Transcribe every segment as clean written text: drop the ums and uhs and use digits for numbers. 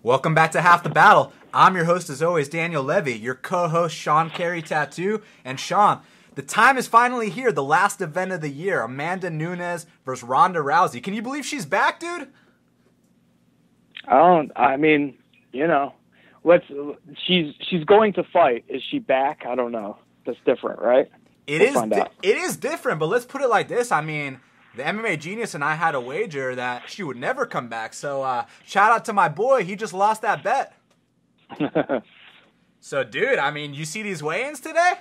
Welcome back to Half the Battle. I'm your host, as always, Daniel Levi, your co-host, Sean Carey Tattoo. And Sean, the time is finally here, the last event of the year, Amanda Nunes versus Ronda Rousey. Can you believe she's back, dude? She's going to fight. Is she back? I don't know. That's different, right? It is different, but let's put it like this. I mean, the MMA Genius and I had a wager that she would never come back. So shout out to my boy. He just lost that bet. So, dude, I mean, you see these weigh-ins today?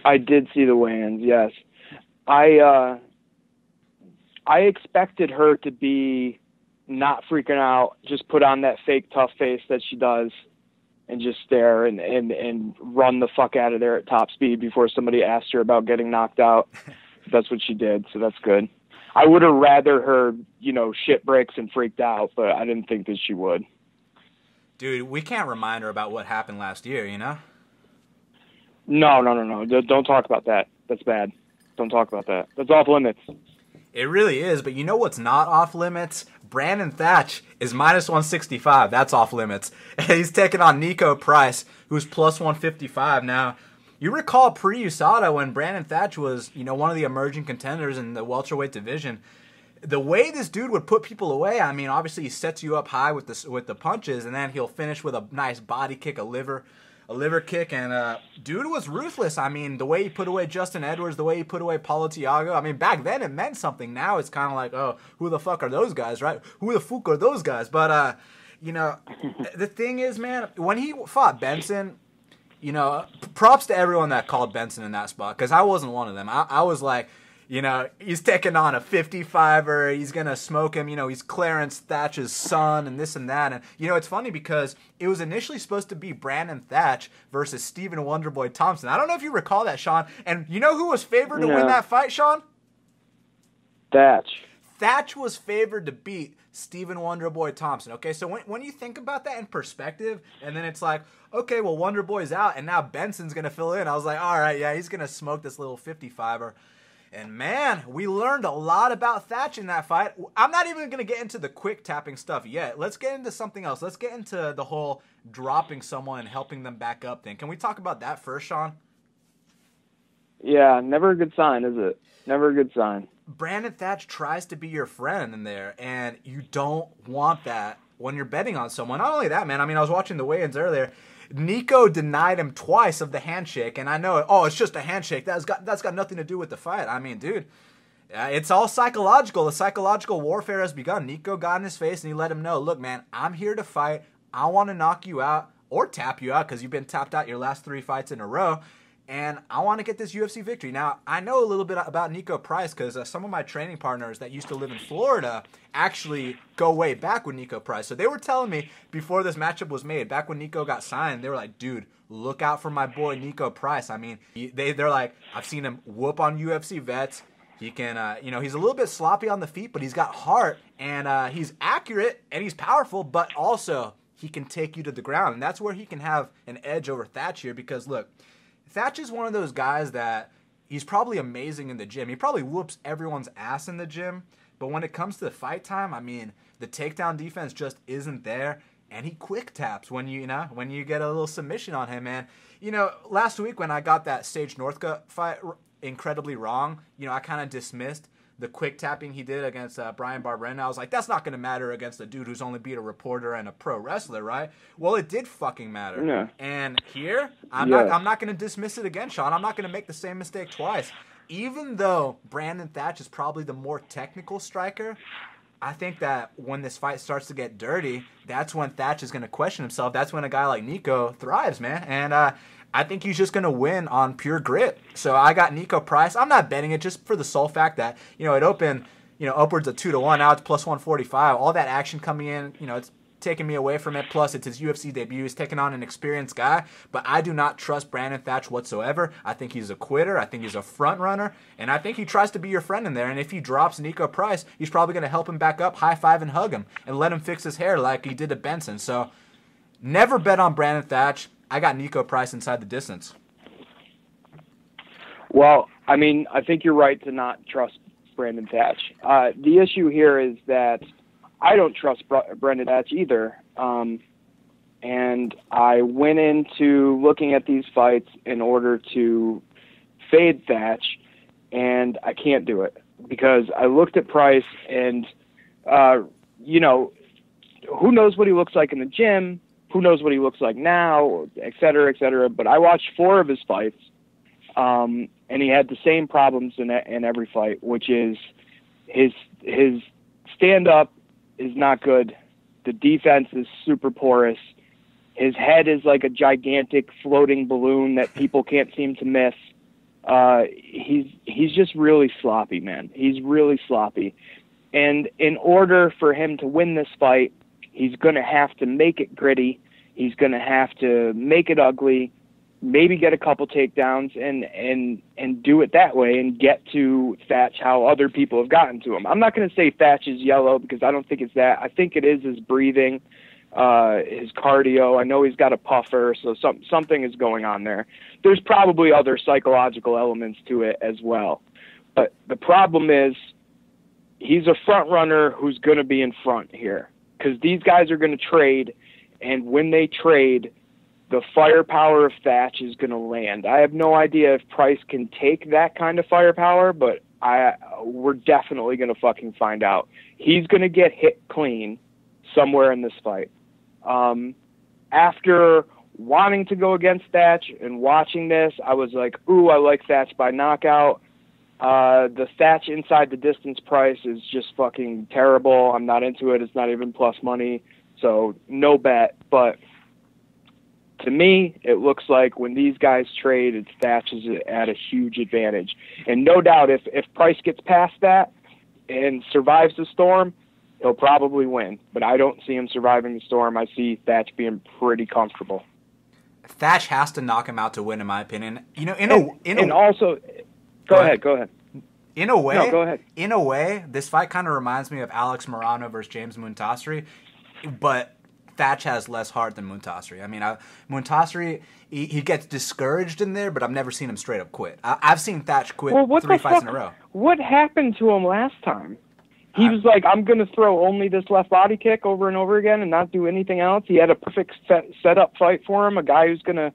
I did see the weigh-ins, yes. I expected her to be not freaking out, just put on that fake tough face that she does and just stare and run the fuck out of there at top speed before somebody asked her about getting knocked out. That's what she did, so that's good. I would have rather her, shit breaks and freaked out, but I didn't think that she would. Dude, we can't remind her about what happened last year, you know? No. Don't talk about that. That's bad. Don't talk about that. That's off limits. It really is, but you know what's not off limits? Brandon Thatch is minus 165. That's off limits. And he's taking on Nico Price, who's plus 155. Now, you recall pre-USADA when Brandon Thatch was, one of the emerging contenders in the welterweight division. The way this dude would put people away, I mean, obviously he sets you up high with the punches, and then he'll finish with a nice body kick, a liver kick, and dude was ruthless. I mean, the way he put away Justin Edwards, the way he put away Paulo Thiago, I mean, back then it meant something. Now it's kind of like, oh, who the fuck are those guys, right? Who the fuck are those guys? But, the thing is, man, when he fought Benson, props to everyone that called Benson in that spot, because I wasn't one of them. I was like, he's taking on a 55er. He's going to smoke him. He's Clarence Thatch's son and this and that. And, it's funny because it was initially supposed to be Brandon Thatch versus Stephen Wonderboy Thompson. I don't know if you recall that, Sean. And you know who was favored to win that fight, Sean? Thatch was favored to beat Stephen Wonderboy Thompson. Okay, so when you think about that in perspective, and then it's like, okay, well, Wonderboy's out, and now Benson's going to fill in. I was like, all right, yeah, he's going to smoke this little 55er. And, man, we learned a lot about Thatch in that fight. I'm not even going to get into the quick tapping stuff yet. Let's get into something else. Let's get into the whole dropping someone and helping them back up thing. Can we talk about that first, Sean? Yeah, never a good sign, is it? Never a good sign. Brandon Thatch tries to be your friend in there, and you don't want that when you're betting on someone. Not only that, man, I mean, I was watching the weigh-ins earlier. Nico denied him twice of the handshake, and I know, it's just a handshake. That's got nothing to do with the fight. I mean, dude, it's all psychological. The psychological warfare has begun. Nico got in his face, and he let him know, look, man, I'm here to fight. I want to knock you out or tap you out because you've been tapped out your last 3 fights in a row, and I want to get this UFC victory. Now, I know a little bit about Nico Price because some of my training partners that used to live in Florida actually go way back with Nico Price. So they were telling me before this matchup was made, back when Nico got signed, they were like, dude, look out for my boy Nico Price. I mean, they're like, I've seen him whoop on UFC vets. He can, he's a little bit sloppy on the feet, but he's got heart, and he's accurate, and he's powerful, but also he can take you to the ground. And that's where he can have an edge over Thatch here because, look, Thatch is one of those guys that he's probably amazing in the gym. He probably whoops everyone's ass in the gym. But when it comes to the fight time, I mean, the takedown defense just isn't there. And he quick taps when you get a little submission on him, man. Last week when I got that Sage Northcutt fight incredibly wrong, I kind of dismissed the quick tapping he did against Brian Barberena. I was like, that's not going to matter against a dude who's only beat a reporter and a pro wrestler, right? Well, it did fucking matter. Yeah. And here, I'm not going to dismiss it again, Sean. I'm not going to make the same mistake twice. Even though Brandon Thatch is probably the more technical striker, I think that when this fight starts to get dirty, that's when Thatch is going to question himself. That's when a guy like Nico thrives, man. And I think he's just going to win on pure grit. So I got Nico Price. I'm not betting it just for the sole fact that, it opened, upwards of 2-1. Now it's plus 145. All that action coming in, it's taking me away from it. Plus, it's his UFC debut. He's taking on an experienced guy. But I do not trust Brandon Thatch whatsoever. I think he's a quitter. I think he's a front runner. And I think he tries to be your friend in there. And if he drops Nico Price, he's probably going to help him back up, high five and hug him, and let him fix his hair like he did to Benson. So never bet on Brandon Thatch. I got Nico Price inside the distance. Well, I think you're right to not trust Brandon Thatch. The issue here is that I don't trust Brendan Thatch either. And I went into looking at these fights in order to fade Thatch, and I can't do it because I looked at Price and, you know, who knows what he looks like in the gym, who knows what he looks like now, et cetera, et cetera. But I watched 4 of his fights, and he had the same problems in every fight, which is his stand-up is not good. The defense is super porous. His head is like a gigantic floating balloon that people can't seem to miss. He's just really sloppy, man. He's really sloppy. And in order for him to win this fight, he's going to have to make it gritty. He's going to have to make it ugly, maybe get a couple takedowns and do it that way and get to Thatch how other people have gotten to him. I'm not going to say Thatch is yellow because I don't think it's that. I think it is his breathing. His cardio. I know he's got a puffer, so something is going on there. There's probably other psychological elements to it as well. But the problem is he's a front runner who's going to be in front here because these guys are going to trade, and when they trade, the firepower of Thatch is going to land. I have no idea if Price can take that kind of firepower, but we're definitely going to fucking find out. He's going to get hit clean somewhere in this fight. After wanting to go against Thatch and watching this, I was like, ooh, I like Thatch by knockout. The Thatch inside the distance price is just fucking terrible. I'm not into it. It's not even plus money. So no bet. But to me, it looks like when these guys trade, it's Thatch is at a huge advantage. And no doubt if Price gets past that and survives the storm, he'll probably win, but I don't see him surviving the storm. I see Thatch being pretty comfortable. Thatch has to knock him out to win, in my opinion. You know, go ahead. In a way, no, go ahead. In a way, this fight kind of reminds me of Alex Morano versus James Muntasri, but Thatch has less heart than Muntasri. I mean, Muntasri, he gets discouraged in there, but I've never seen him straight up quit. I've seen Thatch quit 3 fights in a row. What happened to him last time? He was like, I'm going to throw only this left body kick over and over again and not do anything else. He had a perfect setup fight for him, a guy who's going to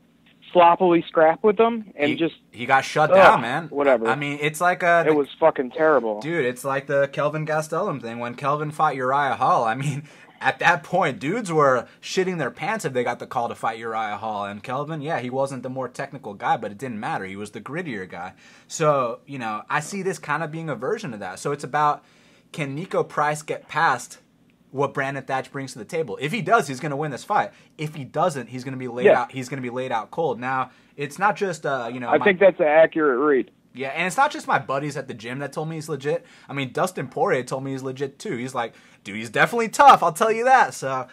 sloppily scrap with him. And he got shut down, man. Whatever. I mean, it's like it was fucking terrible. Dude, it's like the Kelvin Gastelum thing. When Kelvin fought Uriah Hall, I mean, at that point, dudes were shitting their pants if they got the call to fight Uriah Hall. And Kelvin, yeah, he wasn't the more technical guy, but it didn't matter. He was the grittier guy. So, you know, I see this kind of being a version of that. So it's about, can Nico Price get past what Brandon Thatch brings to the table? If he does, he's going to win this fight. If he doesn't, he's going to be laid out. He's going to be laid out cold. Now, it's not just I think that's an accurate read. Yeah, and it's not just my buddies at the gym that told me he's legit. I mean, Dustin Poirier told me he's legit too. He's like, dude, he's definitely tough. I'll tell you that. So,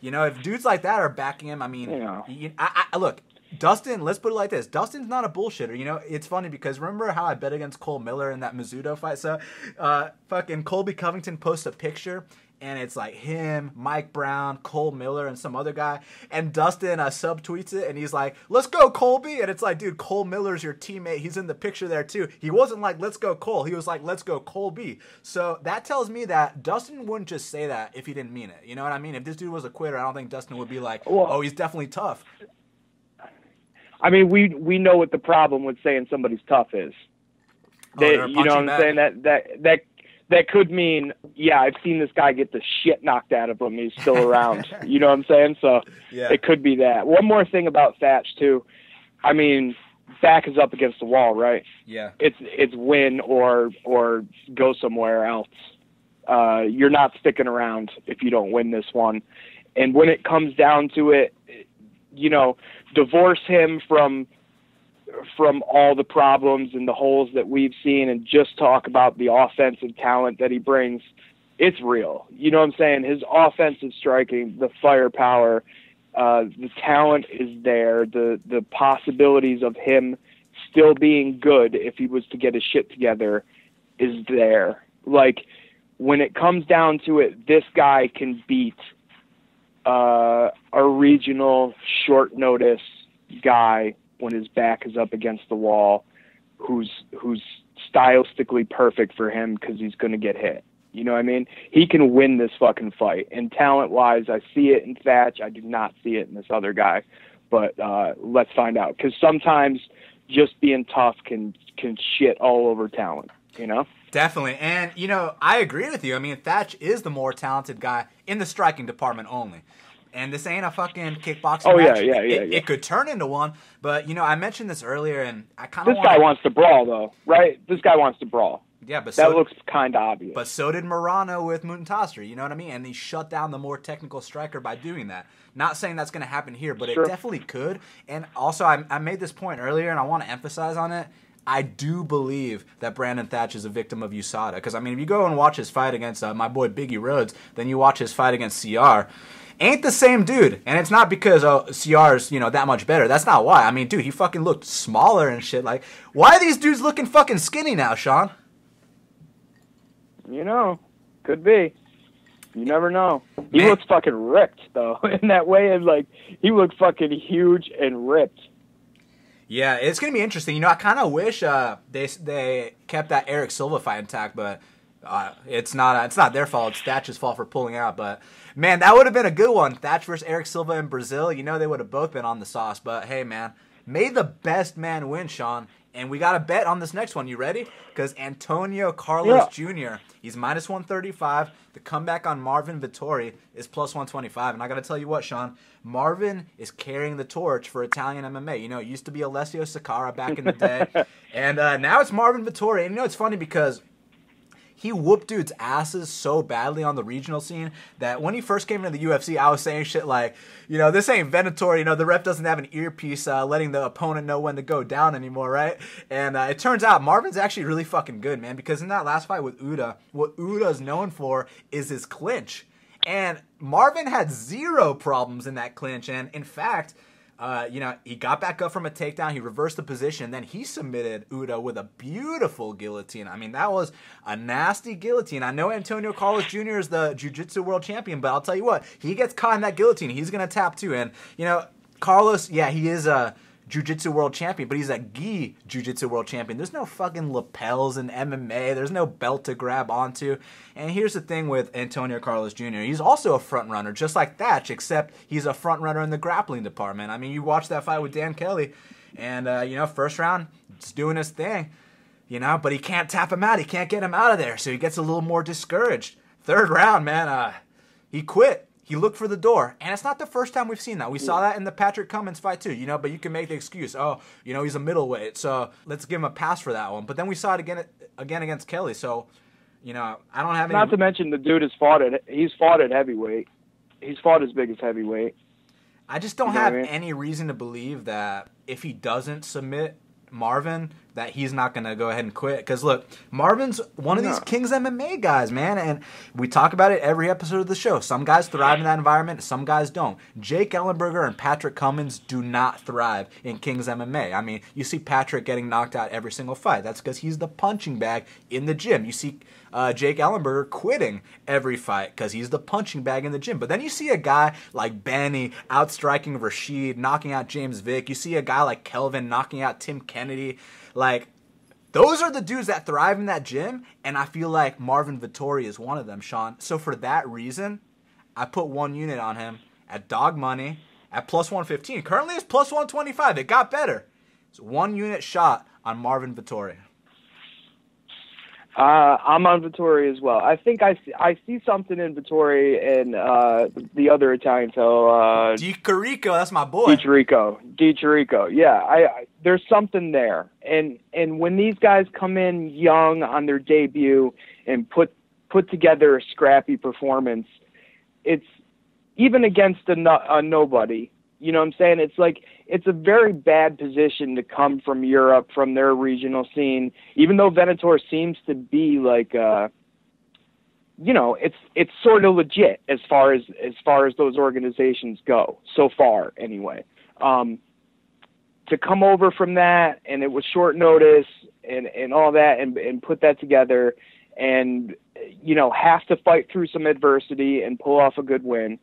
you know, if dudes like that are backing him, I mean, I look. Dustin, let's put it like this. Dustin's not a bullshitter. You know, it's funny because remember how I bet against Cole Miller in that Mizuno fight? So, fucking Colby Covington posts a picture, and it's like him, Mike Brown, Cole Miller, and some other guy. And Dustin subtweets it, and he's like, let's go, Colby. And it's like, dude, Cole Miller's your teammate. He's in the picture there, too. He wasn't like, let's go, Cole. He was like, let's go, Colby. So that tells me that Dustin wouldn't just say that if he didn't mean it. You know what I mean? If this dude was a quitter, I don't think Dustin would be like, oh, he's definitely tough. I mean, we know what the problem with saying somebody's tough is. You know what I'm saying? That could mean, yeah, I've seen this guy get the shit knocked out of him. He's still around. You know what I'm saying? So It could be that. One more thing about Thatch too. I mean, back is up against the wall, right? Yeah. It's win or go somewhere else. You're not sticking around if you don't win this one. And when it comes down to it, you know, divorce him from all the problems and the holes that we've seen and just talk about the offensive talent that he brings. It's real. You know what I'm saying? His offensive striking, the firepower, the talent is there. The possibilities of him still being good if he was to get his shit together is there. Like, when it comes down to it, this guy can beat a regional short notice guy when his back is up against the wall, who's stylistically perfect for him because he's going to get hit. You know what I mean? He can win this fucking fight. And talent-wise, I see it in Thatch. I do not see it in this other guy. But let's find out. Because sometimes just being tough can shit all over talent, you know? Definitely. And, you know, I agree with you. I mean, Thatch is the more talented guy in the striking department only. And this ain't a fucking kickboxing match. Yeah. It could turn into one. But, you know, I mentioned this earlier, and I kind of This guy wants to brawl, though, right? This guy wants to brawl. Yeah, but that looks kind of obvious. But so did Morano with Muntastri, you know what I mean? And he shut down the more technical striker by doing that. Not saying that's going to happen here, but sure. It definitely could. And also, I made this point earlier, and I want to emphasize on it. I do believe that Brandon Thatch is a victim of USADA. Because, I mean, if you go and watch his fight against my boy Biggie Rhodes, then you watch his fight against CR, ain't the same dude. And it's not because CR's, you know, that much better. That's not why. I mean, dude, he fucking looked smaller and shit. Like, why are these dudes looking fucking skinny now, Sean? You know, could be. You never know. He looks fucking ripped, though, in that way. And, like, he looked fucking huge and ripped. Yeah, it's going to be interesting. You know, I kind of wish they kept that Eric Silva fight intact, but it's not their fault. It's Thatch's fault for pulling out. But, man, that would have been a good one. Thatch versus Eric Silva in Brazil. You know, they would have both been on the sauce. But, hey, man, may the best man win, Sean. And we got a bet on this next one. You ready? Because Antonio Carlos Jr., he's minus 135. The comeback on Marvin Vettori is plus 125. And I got to tell you what, Sean, Marvin is carrying the torch for Italian MMA. You know, it used to be Alessio Sakara back in the day. And now it's Marvin Vettori. And, you know, it's funny because he whooped dudes' asses so badly on the regional scene that when he first came into the UFC, I was saying shit like, you know, this ain't Venator. You know, the ref doesn't have an earpiece letting the opponent know when to go down anymore, right? And it turns out Marvin's actually really fucking good, man, because in that last fight with Uda, what Uda's known for is his clinch. And Marvin had zero problems in that clinch. And, in fact, you know, he got back up from a takedown. He reversed the position. Then he submitted Uda with a beautiful guillotine. I mean, that was a nasty guillotine. I know Antonio Carlos Jr. is the jiu-jitsu world champion, but I'll tell you what, he gets caught in that guillotine, he's going to tap too. And, you know, Carlos, yeah, he is a jiu-jitsu world champion, but he's a gi jiu-jitsu world champion. There's no fucking lapels in MMA. There's no belt to grab onto. And here's the thing with Antonio Carlos Jr. He's also a front runner, just like Thatch, except he's a front runner in the grappling department. I mean, you watch that fight with Dan Kelly, and, you know, first round, just doing his thing, you know, but he can't tap him out. He can't get him out of there, so he gets a little more discouraged. Third round, man, he quit. He looked for the door, and it's not the first time we've seen that. We saw that in the Patrick Cummins fight too, you know, but you can make the excuse, oh, you know, he's a middleweight, so let's give him a pass for that one. But then we saw it again against Kelly, so, you know, I don't have any... Not to mention the dude he's fought at heavyweight. He's fought as big as heavyweight. I just don't have any reason to believe that if he doesn't submit Marvin, that he's not going to go ahead and quit. Because, look, Marvin's one of these Kings MMA guys, man. And we talk about it every episode of the show. Some guys thrive in that environment. Some guys don't. Jake Ellenberger and Patrick Cummins do not thrive in Kings MMA. I mean, you see Patrick getting knocked out every single fight. That's because he's the punching bag in the gym. You see Jake Ellenberger quitting every fight because he's the punching bag in the gym. But then you see a guy like Benny outstriking Rashid, knocking out James Vick. You see a guy like Kelvin knocking out Tim Kennedy. Like, those are the dudes that thrive in that gym, and I feel like Marvin Vettori is one of them, Sean. So for that reason, I put 1 unit on him at dog money at plus 115. Currently it's plus 125. It got better. It's 1 unit shot on Marvin Vettori. I'm on Vettori as well. I think I see something in Vettori and the other Italian fellow. Di Chirico, that's my boy. Di Chirico. Yeah, there's something there. And when these guys come in young on their debut and put together a scrappy performance, it's even against a nobody. You know what I'm saying? It's like, it's a very bad position to come from Europe, from their regional scene, even though Venator seems to be like, you know, it's sort of legit as far as those organizations go, so far anyway. To come over from that, and it was short notice and all that, and put that together and, you know, have to fight through some adversity and pull off a good win,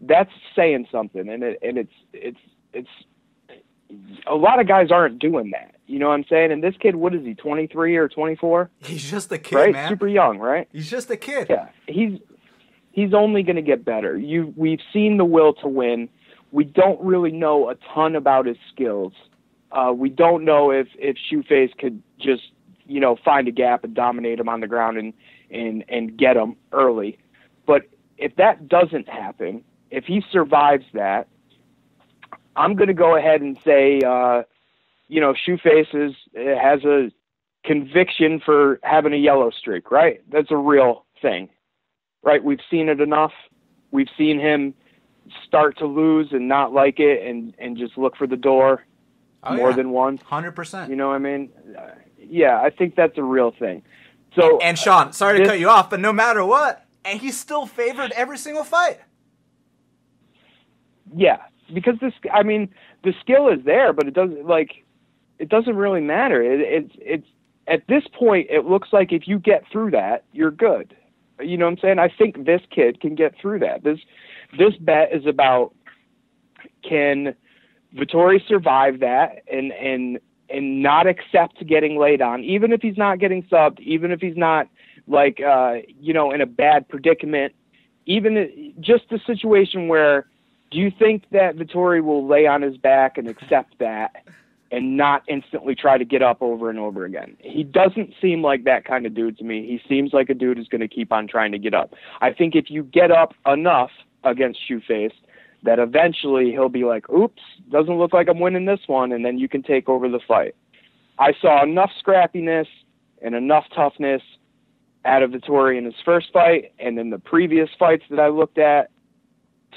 that's saying something. And it's a lot of guys aren't doing that. You know what I'm saying? And this kid, what is he, 23 or 24? He's just a kid, right? man. Super young, right? He's just a kid. Yeah, he's only going to get better. We've seen the will to win. We don't really know a ton about his skills. We don't know if Shoeface could just, find a gap and dominate him on the ground and get him early. But if that doesn't happen, if he survives that, I'm going to go ahead and say, Shoeface has a conviction for having a yellow streak, right? That's a real thing, right? We've seen it enough. We've seen him start to lose and not like it and just look for the door more than once. 100%. You know what I mean? Yeah, I think that's a real thing. So, and Sean, sorry to cut you off, but no matter what, and he's still favored every single fight. Yeah, because the skill is there, but it doesn't really matter. It's at this point, it looks like if you get through that, you're good. You know what I'm saying? I think this kid can get through that. This bet is about, can Vettori survive that and not accept getting laid on, even if he's not getting subbed, even if he's not in a bad predicament, even just a situation where, do you think that Vettori will lay on his back and accept that and not instantly try to get up over and over again? He doesn't seem like that kind of dude to me. He seems like a dude who's going to keep on trying to get up. I think if you get up enough against Shoeface, that eventually he'll be like, oops, doesn't look like I'm winning this one, and then you can take over the fight. I saw enough scrappiness and enough toughness out of Vettori in his first fight and in the previous fights that I looked at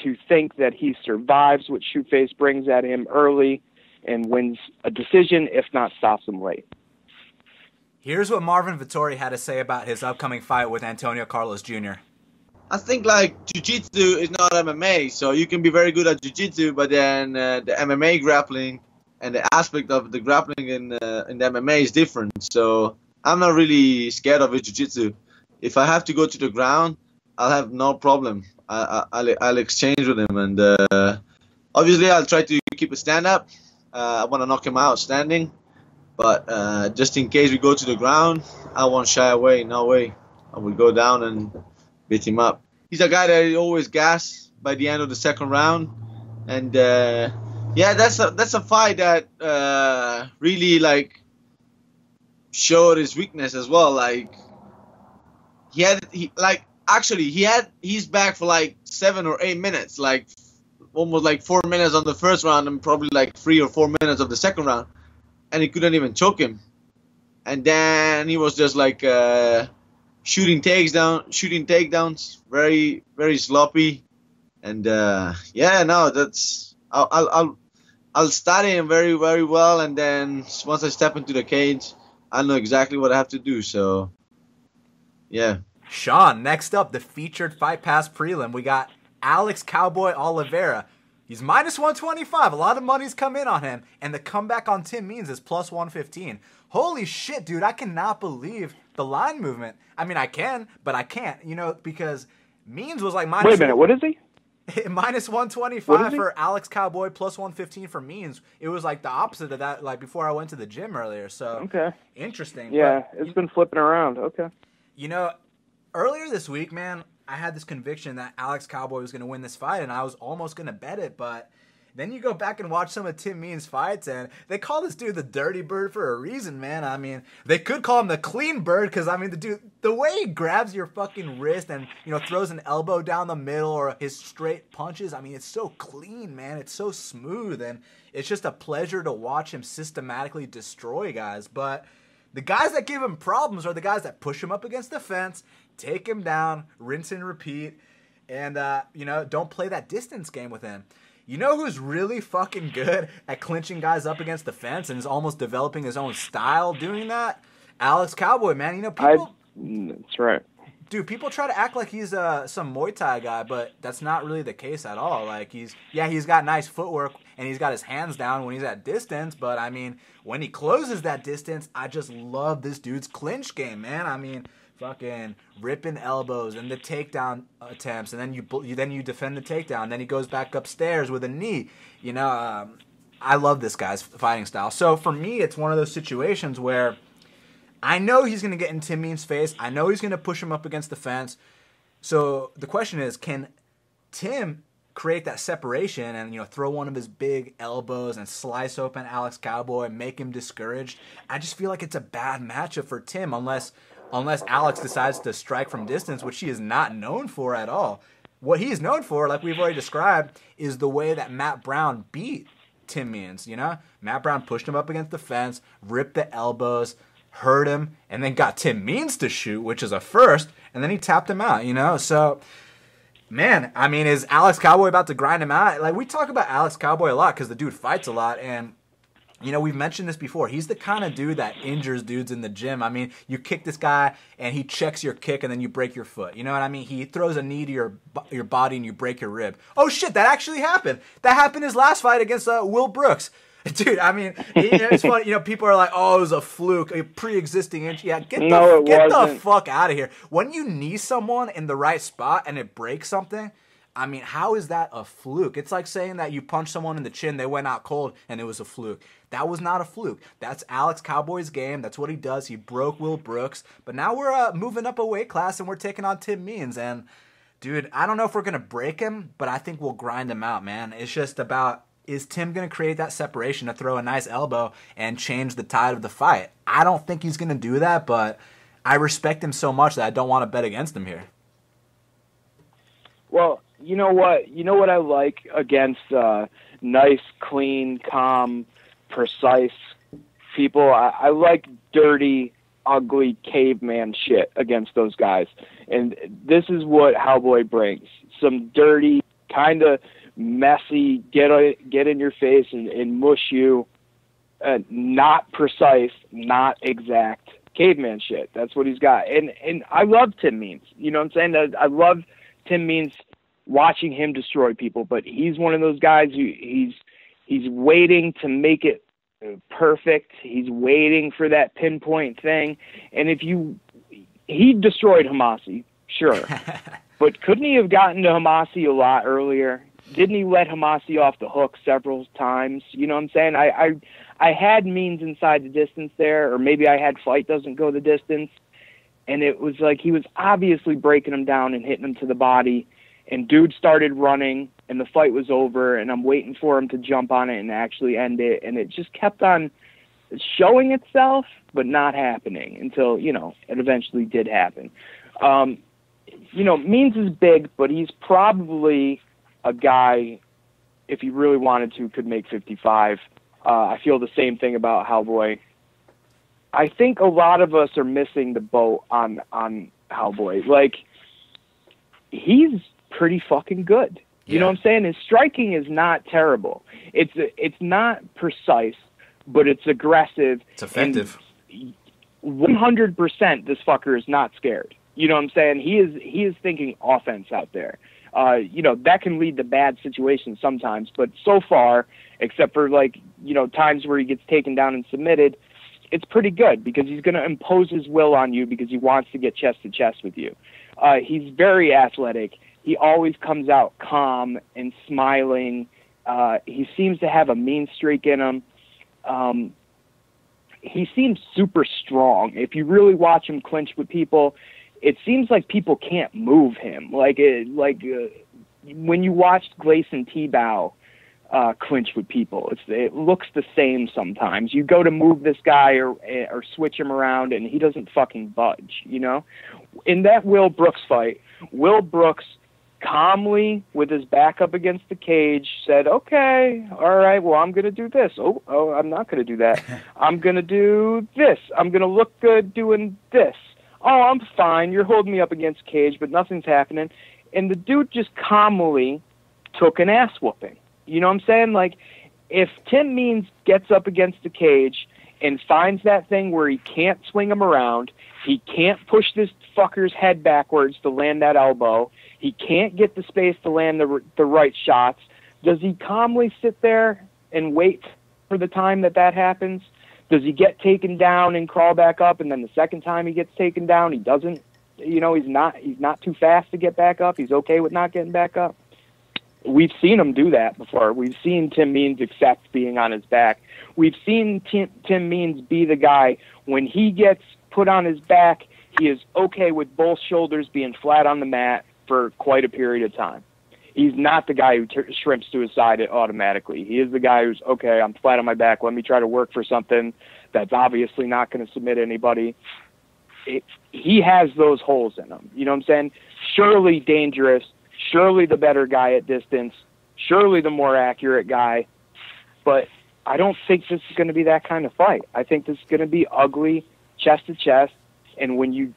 to think that he survives what Shoeface brings at him early and wins a decision, if not stops him late. Here's what Marvin Vettori had to say about his upcoming fight with Antonio Carlos Jr. I think jiu-jitsu is not MMA, so you can be very good at jiu-jitsu, but then the MMA grappling and the aspect of the grappling in the MMA is different. So I'm not really scared of jiu-jitsu. If I have to go to the ground, I'll have no problem. I'll exchange with him, and obviously I'll try to keep a stand-up. I want to knock him out standing, but just in case we go to the ground, I won't shy away. No way. I will go down and beat him up. He's a guy that always gas by the end of the second round, and that's a fight that really showed his weakness as well. He had his back for 7 or 8 minutes, almost 4 minutes on the first round and probably 3 or 4 minutes of the second round, and he couldn't even choke him. And then he was just shooting takedowns, very, very sloppy. And I'll study him very, very well, and then once I step into the cage, I know exactly what I have to do. So, yeah. Sean, next up, the featured Fight Pass prelim. We got Alex Cowboy Oliveira. He's minus 125. A lot of money's come in on him. And the comeback on Tim Means is plus 115. Holy shit, dude. I cannot believe the line movement. I mean, I can, but I can't, because Means was minus... Wait a minute, what is he? Minus 125 for Alex Cowboy, plus 115 for Means. It was the opposite of that, before I went to the gym earlier. So, okay. Interesting. Yeah, it's been flipping around. Okay. Earlier this week, man, I had this conviction that Alex Cowboy was going to win this fight, and I was almost going to bet it, but then you go back and watch some of Tim Means' fights, and they call this dude the Dirty Bird for a reason, man. I mean, they could call him the Clean Bird, because, the dude, the way he grabs your fucking wrist and, throws an elbow down the middle or his straight punches, it's so clean, man. It's so smooth, and it's just a pleasure to watch him systematically destroy guys, but the guys that give him problems are the guys that push him up against the fence, take him down, rinse and repeat, and, don't play that distance game with him. You know who's really fucking good at clinching guys up against the fence and is almost developing his own style doing that? Alex Cowboy, man. People... That's right. Dude, people try to act like he's some Muay Thai guy, but that's not really the case at all. He's got nice footwork, and he's got his hands down when he's at distance, but, when he closes that distance, I just love this dude's clinch game, man. Fucking ripping elbows and the takedown attempts, and then you defend the takedown, and then he goes back upstairs with a knee. I love this guy's fighting style. So for me, it's one of those situations where I know he's going to get in Tim Means' face. I know he's going to push him up against the fence. So the question is, can Tim create that separation and, you know, throw one of his big elbows and slice open Alex Cowboy and make him discouraged? I just feel like it's a bad matchup for Tim unless Alex decides to strike from distance, which he is not known for at all. What he is known for, like we've already described, is the way that Matt Brown beat Tim Means, you know? Matt Brown pushed him up against the fence, ripped the elbows, hurt him, and then got Tim Means to shoot, which is a first, and then he tapped him out, you know? So, man, I mean, is Alex Cowboy about to grind him out? Like, we talk about Alex Cowboy a lot because the dude fights a lot, and, you know, we've mentioned this before. He's the kind of dude that injures dudes in the gym. I mean, you kick this guy, and he checks your kick, and then you break your foot. You know what I mean? He throws a knee to your body, and you break your rib. Oh, shit, that actually happened. That happened his last fight against Will Brooks. Dude, I mean, it's funny. You know, people are like, "Oh, it was a fluke, a pre-existing injury." Yeah, get the fuck out of here. When you knee someone in the right spot and it breaks something, I mean, how is that a fluke? It's like saying that you punched someone in the chin, they went out cold, and it was a fluke. That was not a fluke. That's Alex Cowboy's game. That's what he does. He broke Will Brooks, but now we're moving up a weight class and we're taking on Tim Means. And dude, I don't know if we're gonna break him, but I think we'll grind him out, man. It's just about, is Tim going to create that separation to throw a nice elbow and change the tide of the fight? I don't think he's going to do that, but I respect him so much that I don't want to bet against him here. Well, you know what? You know what I like against nice, clean, calm, precise people? I like dirty, ugly caveman shit against those guys. And this is what Cowboy brings. Some dirty, kind of messy, get in your face and mush you, not precise, not exact caveman shit. That's what he's got. And I love Tim Means. You know what I'm saying? I love Tim Means, watching him destroy people, but he's one of those guys who he's waiting to make it perfect. He's waiting for that pinpoint thing. And he destroyed Hamasi, sure. But couldn't he have gotten to Hamasi a lot earlier? Didn't he let Hamasi off the hook several times? You know what I'm saying? I had Means inside the distance there, or maybe I had fight doesn't go the distance. And it was like he was obviously breaking him down and hitting him to the body. And dude started running, and the fight was over, and I'm waiting for him to jump on it and actually end it. And it just kept on showing itself, but not happening until, you know, it eventually did happen. You know, Means is big, but he's probably a guy, if he really wanted to, could make 55. I feel the same thing about Cowboy. I think a lot of us are missing the boat on Cowboy. Like, he's pretty fucking good. You know what I'm saying? His striking is not terrible. It's not precise, but it's aggressive. It's effective. 100% this fucker is not scared. You know what I'm saying? He is thinking offense out there. You know, that can lead to bad situations sometimes, but so far, except for, like, you know, times where he gets taken down and submitted, it's pretty good because he's going to impose his will on you because he wants to get chest to chest with you. He's very athletic. He always comes out calm and smiling. He seems to have a mean streak in him. He seems super strong. If you really watch him clinch with people, it seems like people can't move him. When you watched Gleison Tebow clinch with people, it looks the same sometimes. You go to move this guy or switch him around, and he doesn't fucking budge, you know? In that Will Brooks fight, Will Brooks calmly, with his back up against the cage, said, okay, all right, well, I'm going to do this. Oh, I'm not going to do that. I'm going to do this. I'm going to look good doing this. Oh, I'm fine. You're holding me up against cage, but nothing's happening. And the dude just calmly took an ass whooping. You know what I'm saying? Like, if Tim Means gets up against the cage and finds that thing where he can't swing him around, he can't push this fucker's head backwards to land that elbow, he can't get the space to land the right shots, does he calmly sit there and wait for the time that happens? Does he get taken down and crawl back up, and then the second time he gets taken down, he doesn't, you know, he's not too fast to get back up, he's okay with not getting back up? We've seen him do that before. We've seen Tim Means accept being on his back. We've seen Tim Means be the guy, when he gets put on his back, he is okay with both shoulders being flat on the mat for quite a period of time. He's not the guy who shrimps to his side automatically. He is the guy who's, okay, I'm flat on my back. Let me try to work for something that's obviously not going to submit anybody. He has those holes in him. You know what I'm saying? Surely dangerous, surely the better guy at distance, surely the more accurate guy. But I don't think this is going to be that kind of fight. I think this is going to be ugly, chest to chest. And when you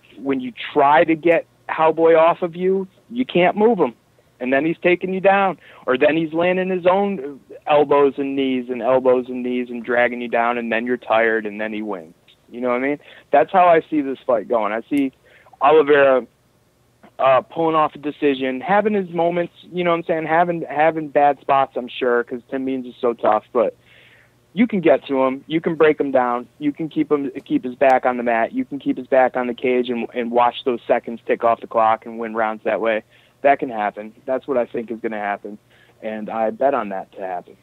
try to get Cowboy off of you, you can't move him. And then he's taking you down. Or then he's landing his own elbows and knees and dragging you down, and then you're tired, and then he wins. You know what I mean? That's how I see this fight going. I see Oliveira pulling off a decision, having his moments, you know what I'm saying, having bad spots, I'm sure, because Tim Means is so tough. But you can get to him. You can break him down. You can keep his back on the mat. You can keep his back on the cage and watch those seconds tick off the clock and win rounds that way. That can happen. That's what I think is going to happen, and I bet on that to happen.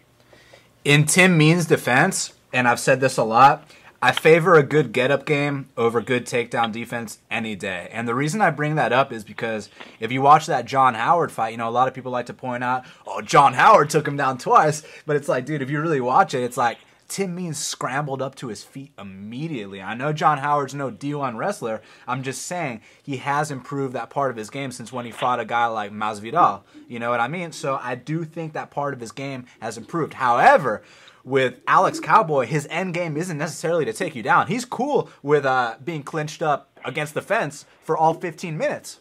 In Tim Means' defense, and I've said this a lot, I favor a good get-up game over good takedown defense any day. And the reason I bring that up is because if you watch that John Howard fight, a lot of people like to point out, oh, John Howard took him down twice. But it's like, dude, if you really watch it, it's like Tim Means scrambled up to his feet immediately. I know John Howard's no D1 wrestler. I'm just saying he has improved that part of his game since when he fought a guy like Masvidal. You know what I mean? So I do think that part of his game has improved. However, with Alex Cowboy, his end game isn't necessarily to take you down. He's cool with being clinched up against the fence for all 15 minutes.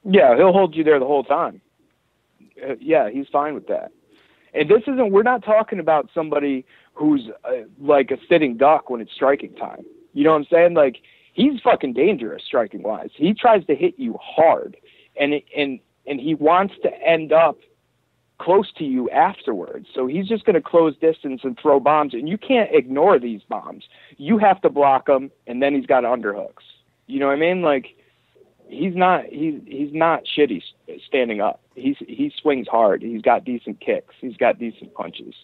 Yeah, he'll hold you there the whole time. Yeah, he's fine with that. And we're not talking about somebody who's like a sitting duck when it's striking time. You know what I'm saying? Like, he's fucking dangerous striking wise. He tries to hit you hard, and he wants to end up close to you afterwards. So he's just going to close distance and throw bombs, and you can't ignore these bombs. You have to block them, and then he's got underhooks. You know what I mean? Like, he's not shitty standing up. He swings hard. He's got decent kicks. He's got decent punches.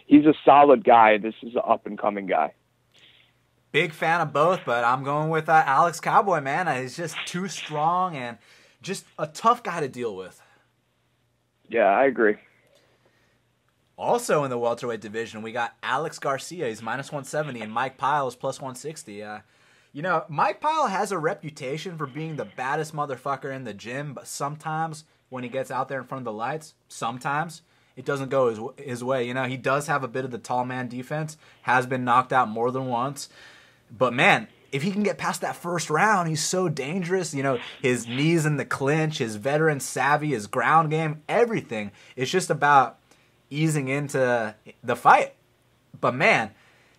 He's a solid guy. This is an up-and-coming guy. Big fan of both, but I'm going with Alex Cowboy, man. He's just too strong and just a tough guy to deal with. Yeah, I agree. Also in the welterweight division, we got Alex Garcia. He's minus 170, and Mike Pyle is plus 160. Mike Pyle has a reputation for being the baddest motherfucker in the gym, but sometimes when he gets out there in front of the lights, sometimes it doesn't go his way. He does have a bit of the tall man defense, has been knocked out more than once. But, man, if he can get past that first round, he's so dangerous. His knees in the clinch, his veteran savvy, his ground game, everything. It's just about easing into the fight. But, man,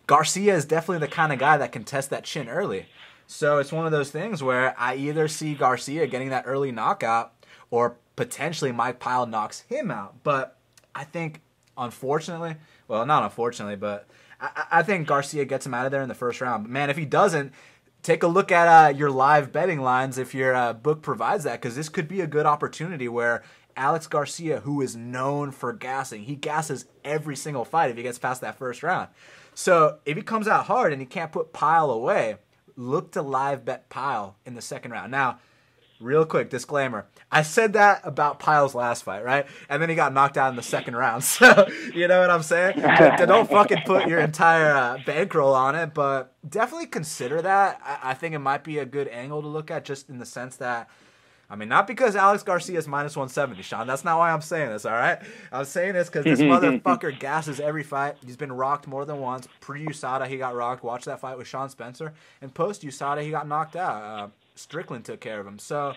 Garcia is definitely the kind of guy that can test that chin early. So it's one of those things where I either see Garcia getting that early knockout or potentially Mike Pyle knocks him out. But I think, unfortunately, well, not unfortunately, but I think Garcia gets him out of there in the first round. But, man, if he doesn't, take a look at your live betting lines if your book provides that, because this could be a good opportunity where Alex Garcia, who is known for gassing, he gasses every single fight if he gets past that first round. So if he comes out hard and he can't put Pyle away, look to live bet Pyle in the second round. Now, real quick, disclaimer. I said that about Pyle's last fight, right? And then he got knocked out in the second round. So, you know what I'm saying? Don't fucking put your entire bankroll on it, but definitely consider that. I think it might be a good angle to look at, just in the sense that, not because Alex Garcia is minus 170, Sean. That's not why I'm saying this, all right? I'm saying this because this motherfucker gasses every fight. He's been rocked more than once. Pre-USADA, he got rocked. Watch that fight with Sean Spencer. And post-USADA, he got knocked out. Strickland took care of him. So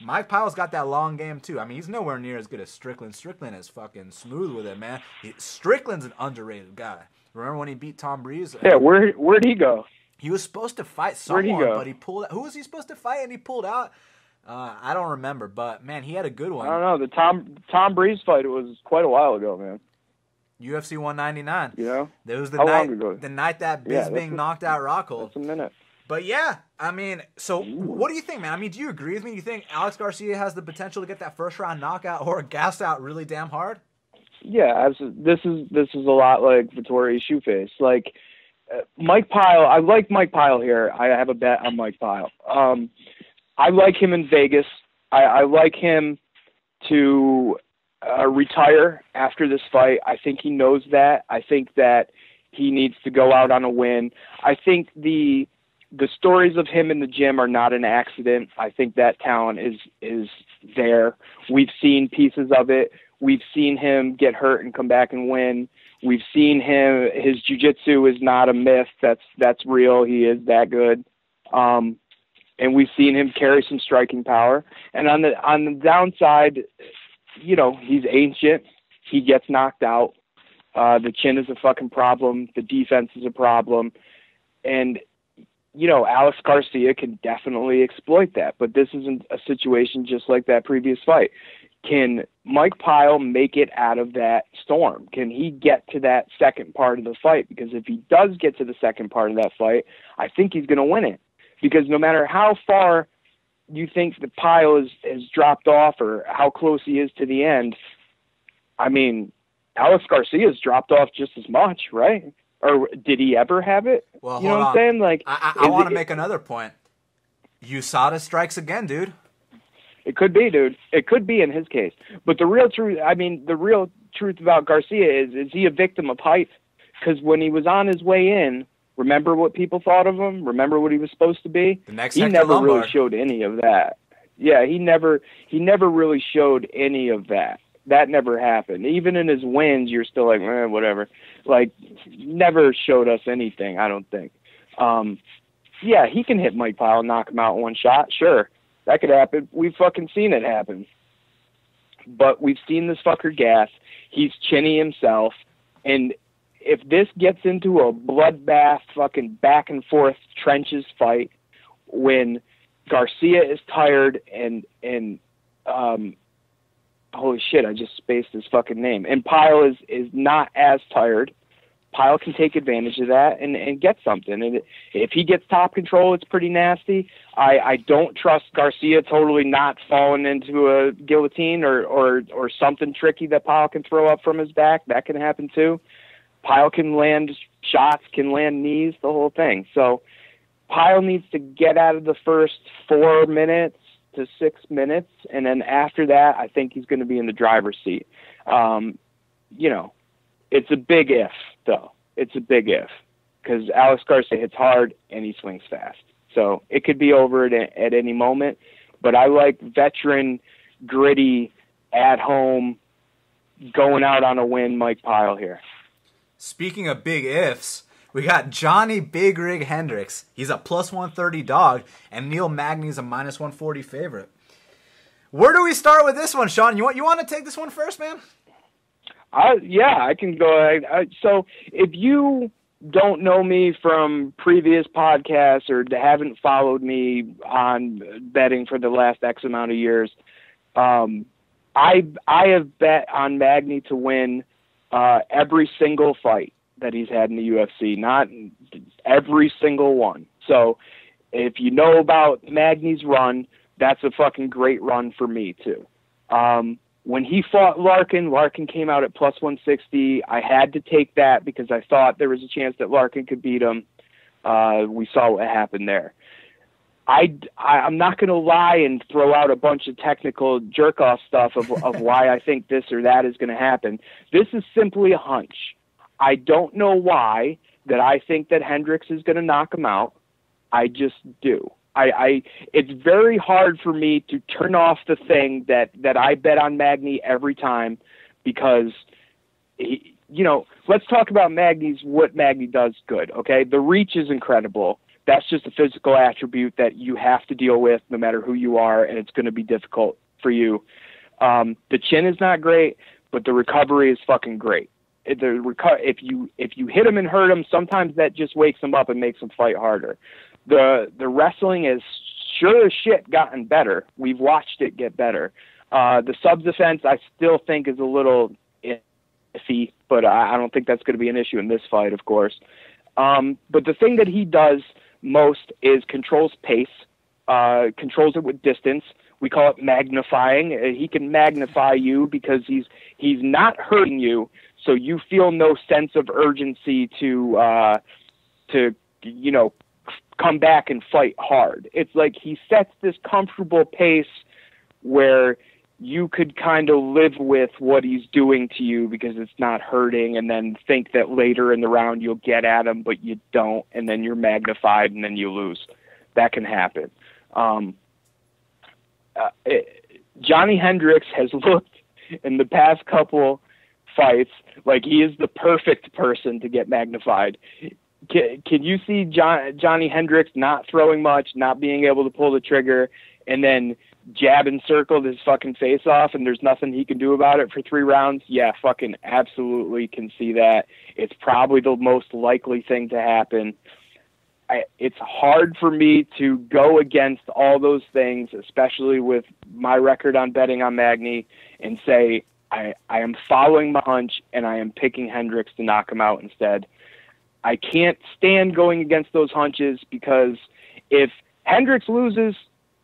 Mike Pyle's got that long game too. He's nowhere near as good as Strickland. Strickland is fucking smooth with it, man. Strickland's an underrated guy. Remember when he beat Tom Breeze? Yeah, where'd he go? He was supposed to fight someone, but he pulled out. Who was he supposed to fight and he pulled out? I don't remember, but man, he had a good one. I don't know. The Tom Breeze fight was quite a while ago, man. UFC 199. You know? There was How long ago? The night that Bisping knocked out Rockhold. That's a minute. But yeah, I mean, so what do you think, man? I mean, do you agree with me? Do you think Alex Garcia has the potential to get that first round knockout or gas out really damn hard? Yeah, this is a lot like Vittori Shoeface. Like Mike Pyle, I like Mike Pyle here. I have a bet on Mike Pyle. I like him in Vegas. I like him to retire after this fight. I think he knows that. I think that he needs to go out on a win. I think the stories of him in the gym are not an accident. I think that talent is there. We've seen pieces of it. We've seen him get hurt and come back and win. We've seen his jiu-jitsu is not a myth. That's real. He is that good. And we've seen him carry some striking power. And on the downside, you know, he's ancient. He gets knocked out. The chin is a fucking problem. The defense is a problem. And, you know, Alex Garcia can definitely exploit that. But this isn't a situation just like that previous fight. Can Mike Pyle make it out of that storm? Can he get to that second part of the fight? Because if he does get to the second part of that fight, I think he's going to win it. Because no matter how far you think the Pyle has dropped off or how close he is to the end, I mean, Alex Garcia's dropped off just as much, right? Or did he ever have it? Well, you know what I'm saying? Like, I want to make another point. USADA strikes again, dude. It could be, dude. It could be in his case. But the real truth about Garcia is he a victim of hype? Because when he was on his way in, remember what people thought of him? Remember what he was supposed to be? He never really showed any of that. Yeah, he never really showed any of that. That never happened. Even in his wins, you're still like, whatever. Like, never showed us anything, I don't think. Yeah, he can hit Mike Pyle and knock him out in one shot. Sure, that could happen. We've fucking seen it happen. But we've seen this fucker gas. He's chinny himself. And if this gets into a bloodbath fucking back and forth trenches fight when Garcia is tired and holy shit, I just spaced his fucking name. And Pyle is not as tired. Pyle can take advantage of that and get something. And if he gets top control, it's pretty nasty. I don't trust Garcia totally not falling into a guillotine or something tricky that Pyle can throw up from his back. That can happen too. Pyle can land shots, can land knees, the whole thing. So Pyle needs to get out of the first 4 minutes to 6 minutes, and then after that, I think he's going to be in the driver's seat. You know, it's a big if, though. It's a big if, because Alex Garcia hits hard and he swings fast. So it could be over at any moment, but I like veteran, gritty, at-home, going out on a win Mike Pyle here. Speaking of big ifs, we got Johnny Big Rig Hendricks. He's a plus 130 dog, and Neil Magny's a minus 140 favorite. Where do we start with this one, Sean? You want to take this one first, man? Yeah, I can go ahead. So if you don't know me from previous podcasts or haven't followed me on betting for the last X amount of years, I have bet on Magny to win every single fight that he's had in the UFC, not every single one. So if you know about Magny's run, that's a fucking great run for me too. When he fought Larkin came out at plus 160. I had to take that because I thought there was a chance that Larkin could beat him. We saw what happened there. I'm not going to lie and throw out a bunch of technical jerk-off stuff of why I think this or that is going to happen. This is simply a hunch. I don't know why that I think that Hendricks is going to knock him out. I just do. It's very hard for me to turn off the thing that I bet on Magny every time because, let's talk about what Magny does good, okay? The reach is incredible. That's just a physical attribute that you have to deal with no matter who you are, and it's going to be difficult for you. The chin is not great, but the recovery is fucking great. If you hit him and hurt him, sometimes that just wakes him up and makes him fight harder. The wrestling is sure as shit gotten better. We've watched it get better. The sub-defense I still think is a little iffy, but I don't think that's going to be an issue in this fight, of course. But the thing that he does most is controls pace, controls it with distance. We call it magnifying. He can magnify you because he's not hurting you, so you feel no sense of urgency to come back and fight hard. It's like he sets this comfortable pace where you could kind of live with what he's doing to you because it's not hurting, and then think that later in the round you'll get at him, but you don't, and then you're magnified and then you lose. That can happen. Johnny Hendricks has looked in the past couple fights like he is the perfect person to get magnified. Can you see Johnny Hendricks not throwing much, not being able to pull the trigger, and then jab and circled his fucking face off, and there's nothing he can do about it for 3 rounds? Yeah, fucking absolutely can see that. It's probably the most likely thing to happen. It's hard for me to go against all those things, especially with my record on betting on Magny, and say I am following my hunch and I am picking Hendricks to knock him out instead. I can't stand going against those hunches, because if Hendricks loses,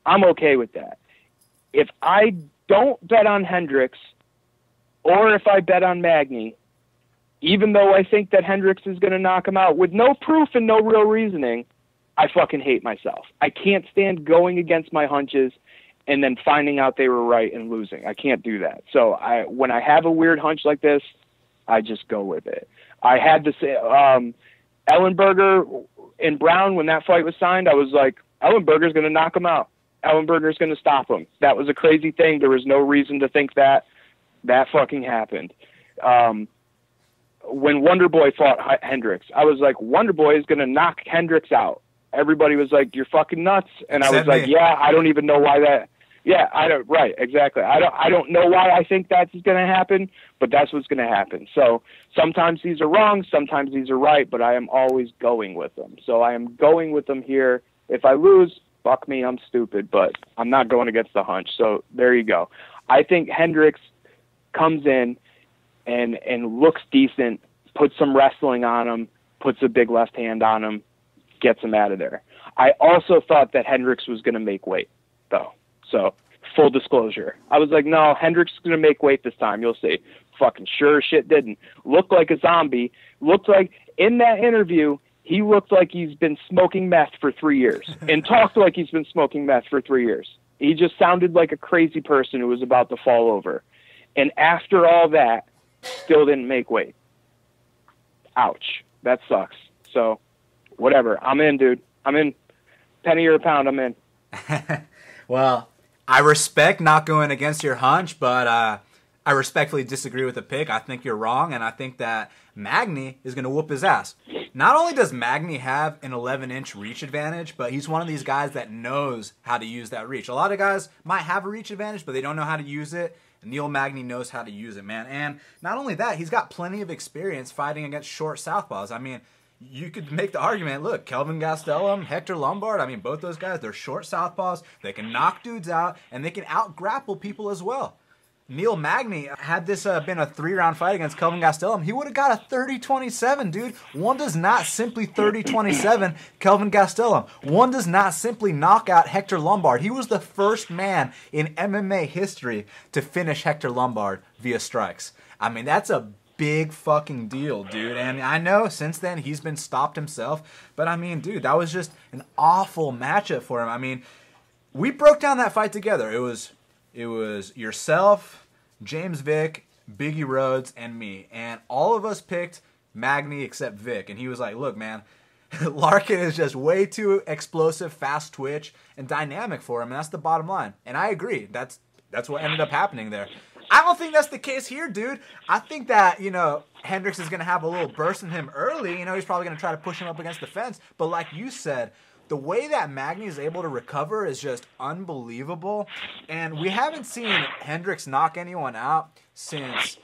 I'm okay with that. If I don't bet on Hendricks, or if I bet on Magny, even though I think that Hendricks is going to knock him out with no proof and no real reasoning, I fucking hate myself. I can't stand going against my hunches and then finding out they were right and losing. I can't do that. So when I have a weird hunch like this, I just go with it. I had to say, Ellenberger and Brown, when that fight was signed, I was like, Ellenberger's going to knock him out. Ellenberger's going to stop him. That was a crazy thing. There was no reason to think that. That fucking happened. When Wonderboy fought Hendricks, I was like, Wonderboy is going to knock Hendricks out. Everybody was like, you're fucking nuts. And I was like, yeah, I don't even know why that. Yeah, I don't. Right, exactly. I don't know why I think that's going to happen, but that's what's going to happen. So sometimes these are wrong, sometimes these are right, but I am always going with them. So I am going with them here. If I lose, fuck me, I'm stupid, but I'm not going against the hunch. So there you go. I think Hendricks comes in and looks decent, puts some wrestling on him, puts a big left hand on him, gets him out of there. I also thought that Hendricks was going to make weight, though. So, full disclosure. I was like, no, Hendricks is going to make weight this time. You'll see. Fucking sure as shit didn't. Looked like a zombie. Looked like, in that interview, he looked like he's been smoking meth for 3 years. And talked like he's been smoking meth for 3 years. He just sounded like a crazy person who was about to fall over. And after all that, still didn't make weight. Ouch. That sucks. So, whatever. I'm in, dude. I'm in. Penny or a pound, I'm in. Well, I respect not going against your hunch, but I respectfully disagree with the pick. I think you're wrong, and I think that Magny is going to whoop his ass. Not only does Magny have an 11-inch reach advantage, but he's one of these guys that knows how to use that reach. A lot of guys might have a reach advantage, but they don't know how to use it. Neil Magny knows how to use it, man. And not only that, he's got plenty of experience fighting against short southpaws. I mean, you could make the argument, look, Kelvin Gastelum, Hector Lombard, I mean, both those guys, they're short southpaws. They can knock dudes out, and they can out-grapple people as well. Neil Magny, had this been a 3-round fight against Kelvin Gastelum, he would have got a 30-27, dude. One does not simply 30-27 Kelvin Gastelum. One does not simply knock out Hector Lombard. He was the first man in MMA history to finish Hector Lombard via strikes. I mean, that's a big fucking deal, dude. And I know since then he's been stopped himself, but I mean, dude, that was just an awful matchup for him. I mean, we broke down that fight together. It was yourself, James Vick, Biggie Rhodes, and me, and all of us picked Magny except Vick. And he was like, look, man, Larkin is just way too explosive, fast twitch, and dynamic for him, and that's the bottom line. And I agree. That's what ended up happening there. I don't think that's the case here, dude. I think that, Hendricks is going to have a little burst in him early. He's probably going to try to push him up against the fence. But like you said, the way that Magny is able to recover is just unbelievable. And we haven't seen Hendricks knock anyone out since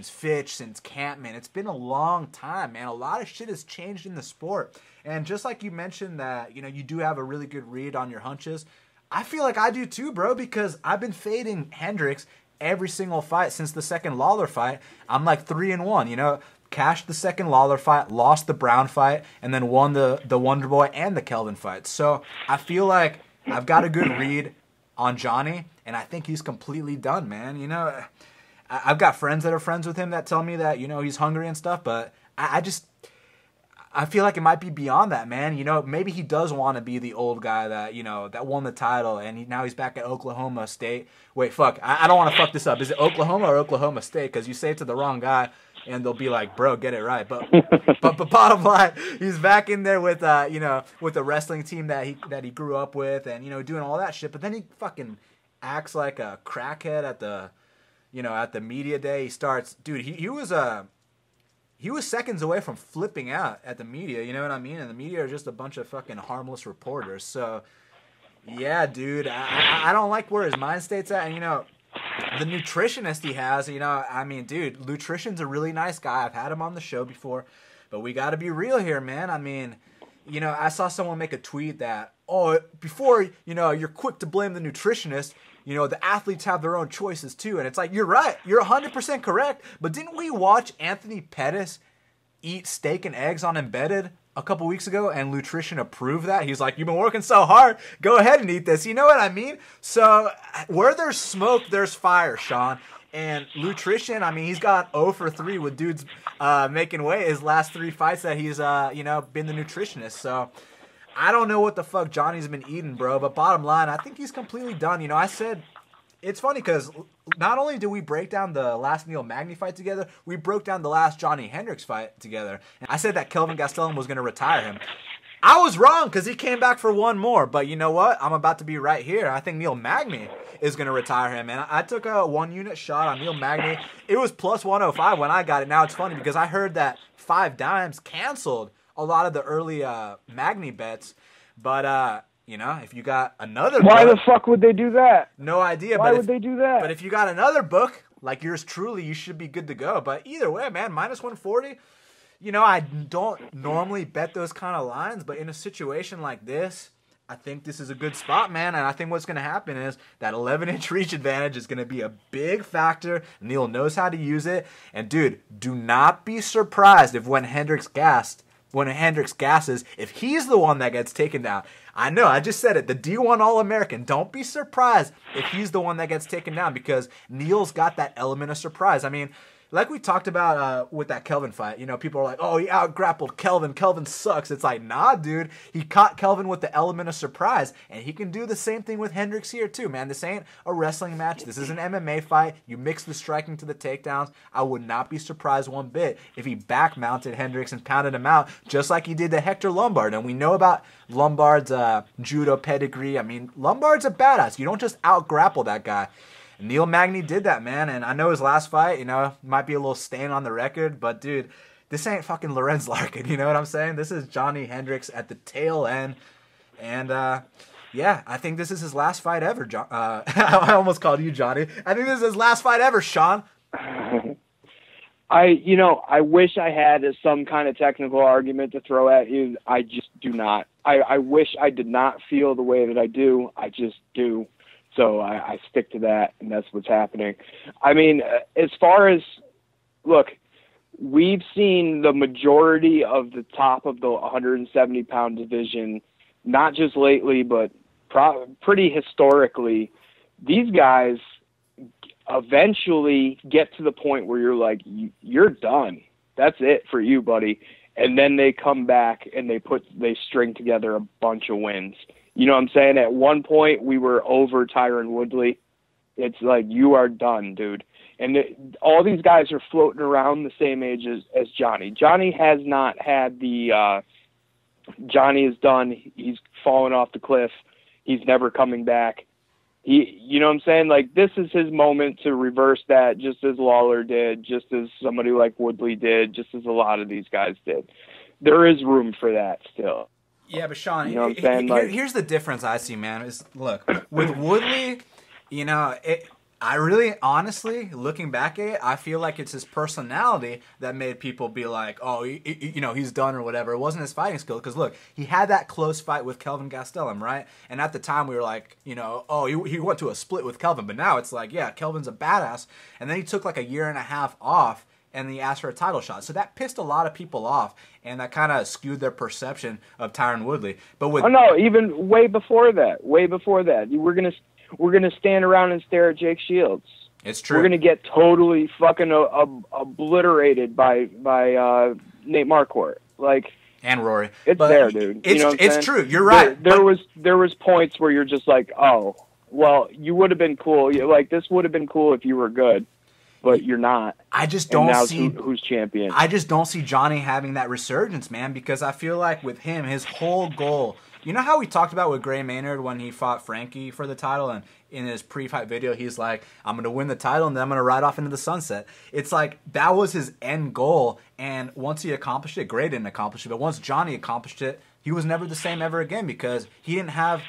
Fitch, since Campman. It's been a long time, man. A lot of shit has changed in the sport. And just like you mentioned that, you do have a really good read on your hunches, I feel like I do too, bro, because I've been fading Hendricks every single fight since the second Lawler fight. I'm like 3-1, cashed the second Lawler fight, lost the Brown fight, and then won the Wonder Boy and the Kelvin fight. So I feel like I've got a good read on Johnny, and I think he's completely done, man. You know, I've got friends that are friends with him that tell me that, you know, he's hungry and stuff, but I feel like it might be beyond that, man. You know, maybe he does want to be the old guy that, you know, that won the title, and now he's back at Oklahoma State. Wait, fuck. I don't want to fuck this up. Is it Oklahoma or Oklahoma State? Because you say it to the wrong guy, and they'll be like, bro, get it right. But bottom line, he's back in there with, you know, with the wrestling team that he grew up with, and, you know, doing all that shit. But then he fucking acts like a crackhead at the, you know, at the media day. He starts, dude, he was seconds away from flipping out at the media, you know what I mean? And the media are just a bunch of fucking harmless reporters. So, yeah, dude, I don't like where his mind state's at. And, you know, the nutritionist he has, you know, I mean, dude, Nutrition's a really nice guy. I've had him on the show before. But we got to be real here, man. I mean, you know, I saw someone make a tweet that, oh, before, you know, you're quick to blame the nutritionist, you know, the athletes have their own choices too. And it's like, you're right. You're 100% correct. But didn't we watch Anthony Pettis eat steak and eggs on Embedded a couple weeks ago, and Nutrition approved that? He's like, you've been working so hard. Go ahead and eat this. You know what I mean? So where there's smoke, there's fire, Sean. And Nutrition, I mean, he's got 0 for 3 with dudes making weight his last 3 fights that he's, you know, been the nutritionist. So I don't know what the fuck Johnny's been eating, bro. But bottom line, I think he's completely done. You know, I said, it's funny because not only did we break down the last Neil Magny fight together, we broke down the last Johnny Hendricks fight together. And I said that Kelvin Gastelum was going to retire him. I was wrong because he came back for one more. But you know what? I'm about to be right here. I think Neil Magny is going to retire him. And I took a 1-unit shot on Neil Magny. It was plus 105 when I got it. Now it's funny because I heard that 5 Dimes canceled a lot of the early Magny bets. But, you know, if you got another book. Why the fuck would they do that? No idea. Why would they do that? But if you got another book, like yours truly, you should be good to go. But either way, man, minus 140, you know, I don't normally bet those kind of lines. But in a situation like this, I think this is a good spot, man. And I think what's going to happen is that 11-inch reach advantage is going to be a big factor. Neil knows how to use it. And, dude, do not be surprised if when Hendricks gasses, if he's the one that gets taken down. I know, I just said it, the D1 All-American. Don't be surprised if he's the one that gets taken down because Neil's got that element of surprise. I mean, like we talked about with that Kelvin fight, you know, people are like, oh, he out-grappled Kelvin. Kelvin sucks. It's like, nah, dude. He caught Kelvin with the element of surprise, and he can do the same thing with Hendricks here, too, man. This ain't a wrestling match. This is an MMA fight. You mix the striking to the takedowns. I would not be surprised one bit if he back-mounted Hendricks and pounded him out, just like he did to Hector Lombard. And we know about Lombard's judo pedigree. I mean, Lombard's a badass. You don't just out-grapple that guy. Neil Magny did that, man, and I know his last fight, you know, might be a little stain on the record, but, dude, this ain't fucking Lorenz Larkin, you know what I'm saying? This is Johnny Hendricks at the tail end, and, yeah, I think this is his last fight ever, I almost called you Johnny. I think this is his last fight ever, Sean. I wish I had some kind of technical argument to throw at you. I just do not. I wish I did not feel the way that I do. I just do. So I stick to that, and that's what's happening. I mean, as far as, look, we've seen the majority of the top of the 170-pound division, not just lately, but pretty historically. These guys eventually get to the point where you're like, you're done. That's it for you, buddy. And then they come back and they string together a bunch of wins. You know what I'm saying? At one point, we were over Tyron Woodley. It's like, you are done, dude. And all these guys are floating around the same age as Johnny. Johnny has not had Johnny is done. He's fallen off the cliff. He's never coming back. You know what I'm saying? Like, this is his moment to reverse that, just as Lawler did, just as somebody like Woodley did, just as a lot of these guys did. There is room for that still. Yeah, but Sean, you know what I'm saying? Here's the difference I see, man. Is look, with Woodley, you know, I really, honestly, looking back at it, I feel like it's his personality that made people be like, oh, you know, he's done or whatever. It wasn't his fighting skill. Because, look, he had that close fight with Kelvin Gastelum, right? And at the time, we were like, you know, oh, he went to a split with Kelvin. But now it's like, yeah, Kelvin's a badass. And then he took like a year and a half off. and he asked for a title shot. So that pissed a lot of people off, and that kind of skewed their perception of Tyron Woodley. But with even way before that, we're gonna stand around and stare at Jake Shields. It's true. We're gonna get totally fucking obliterated by Nate Marquardt, like. And Rory. It's there, dude. It's true. You're right. There was points where you're just like, oh, well, you would have been cool. Like, this would have been cool if you were good, but you're not. I just don't see who's champion. I just don't see Johnny having that resurgence, man, because I feel like with him, his whole goal. You know how we talked about with Gray Maynard when he fought Frankie for the title, and in his pre-fight video, he's like, I'm going to win the title, and then I'm going to ride off into the sunset. It's like, that was his end goal, and once he accomplished it, Gray didn't accomplish it, but once Johnny accomplished it, he was never the same ever again, because he didn't have,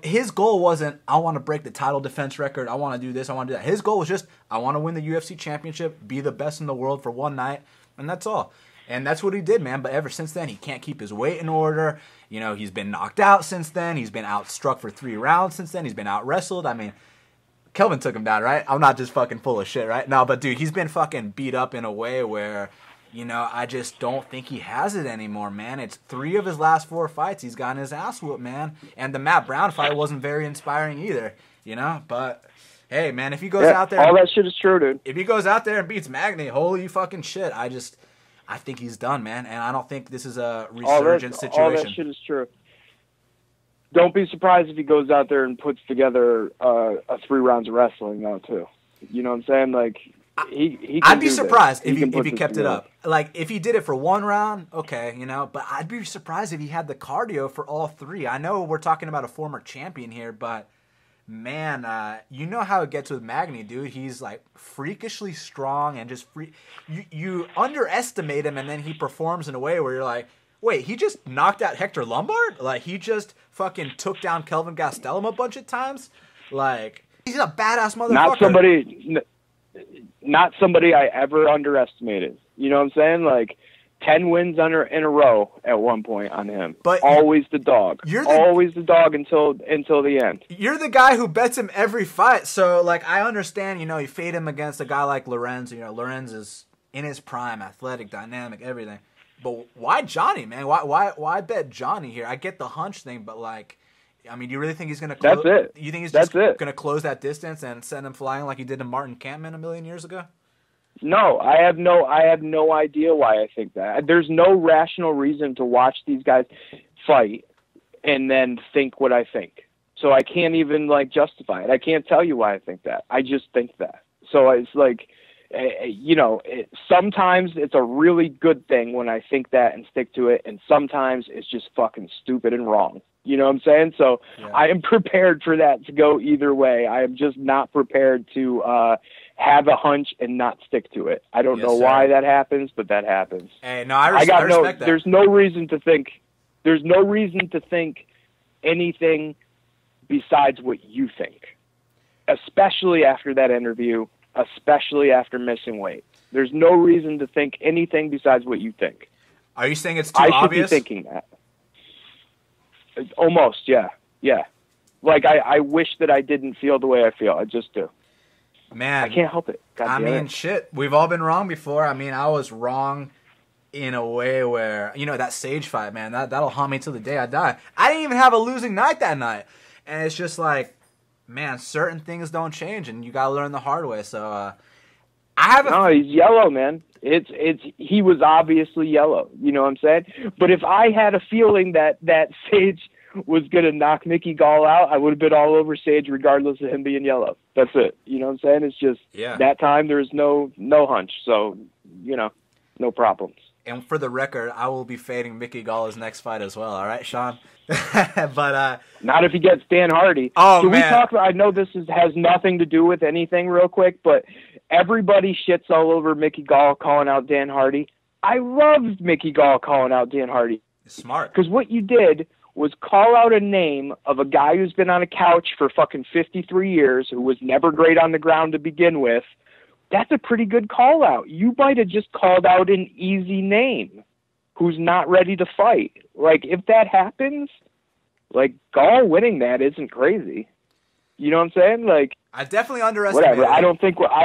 his goal wasn't, I want to break the title defense record, I want to do this, I want to do that. His goal was just, I want to win the UFC championship, be the best in the world for one night, and that's all. And that's what he did, man. But ever since then, he can't keep his weight in order. He's been knocked out since then. He's been outstruck for 3 rounds since then. He's been out-wrestled. I mean, Kelvin took him down, right? I'm not just fucking full of shit, right? No, but, dude, he's been fucking beat up in a way where, I just don't think he has it anymore, man. It's 3 of his last 4 fights. He's gotten his ass whooped, man. And the Matt Brown fight wasn't very inspiring either, But, hey, man, if he goes out there... all that shit is true, dude. If he goes out there and beats Magny, holy fucking shit, I think he's done, man, and I don't think this is a resurgent situation. All that shit is true. Don't be surprised if he goes out there and puts together a 3 rounds of wrestling, though, too. You know what I'm saying? Like, I'd be surprised if he kept it up. Like, if he did it for 1 round, okay, but I'd be surprised if he had the cardio for all 3. I know we're talking about a former champion here, but... man, you know how it gets with Magny, dude. He's like freakishly strong and just you underestimate him, and then he performs in a way where you're like, wait, he just knocked out Hector Lombard? Like, he just fucking took down Kelvin Gastelum a bunch of times? Like, he's a badass motherfucker. Not somebody I ever underestimated. You know what I'm saying? Like, 10 wins in a row at one point on him. But always the dog. Always the dog until the end. You're the guy who bets him every fight. So, like, I understand, you fade him against a guy like Lorenz. Lorenz is in his prime, athletic, dynamic, everything. But why Johnny, man? Why bet Johnny here? I get the hunch thing, but, like, I mean, do you really think he's going to close? That's it. You think he's just going to close that distance and send him flying like he did to Martin Kampman a million years ago? No, I have no idea why I think that. There's no rational reason to watch these guys fight and then think what I think. So I can't even justify it. I can't tell you why I think that. I just think that. So it's like, sometimes it's a really good thing when I think that and stick to it, and sometimes it's just fucking stupid and wrong. You know what I'm saying? So yeah. I am prepared for that to go either way. I am just not prepared to have a hunch and not stick to it. I don't know why that happens, but that happens. Hey, no, I respect that. There's no reason to think. There's no reason to think anything besides what you think, especially after that interview, especially after missing weight. There's no reason to think anything besides what you think. Are you saying it's too obvious? I should be thinking that. Almost, yeah. Like, I wish that I didn't feel the way I feel. I just do. Man. I can't help it. Shit. We've all been wrong before. I mean, I was wrong in a way where, that Sage fight, man, that'll haunt me till the day I die. I didn't even have a losing night that night. And it's just like, man, certain things don't change, and you got to learn the hard way. So, No, he's yellow, man. He was obviously yellow. You know what I'm saying? But if I had a feeling that Sage was going to knock Mickey Gall out, I would have been all over Sage regardless of him being yellow. That's it. You know what I'm saying? It's just that time there's no hunch. So, no problems. And for the record, I will be fading Mickey Gall's next fight as well. All right, Sean? But not if he gets Dan Hardy. Oh, man. We talk about, I know this has nothing to do with anything real quick, but everybody shits all over Mickey Gall calling out Dan Hardy. I loved Mickey Gall calling out Dan Hardy. Smart. Because what you did was call out a name of a guy who's been on a couch for fucking 53 years, who was never great on the ground to begin with. That's a pretty good call out. You might have just called out an easy name who's not ready to fight. Like, if that happens, Gall winning that isn't crazy. You know what I'm saying? Like, I definitely underestimated. Whatever. I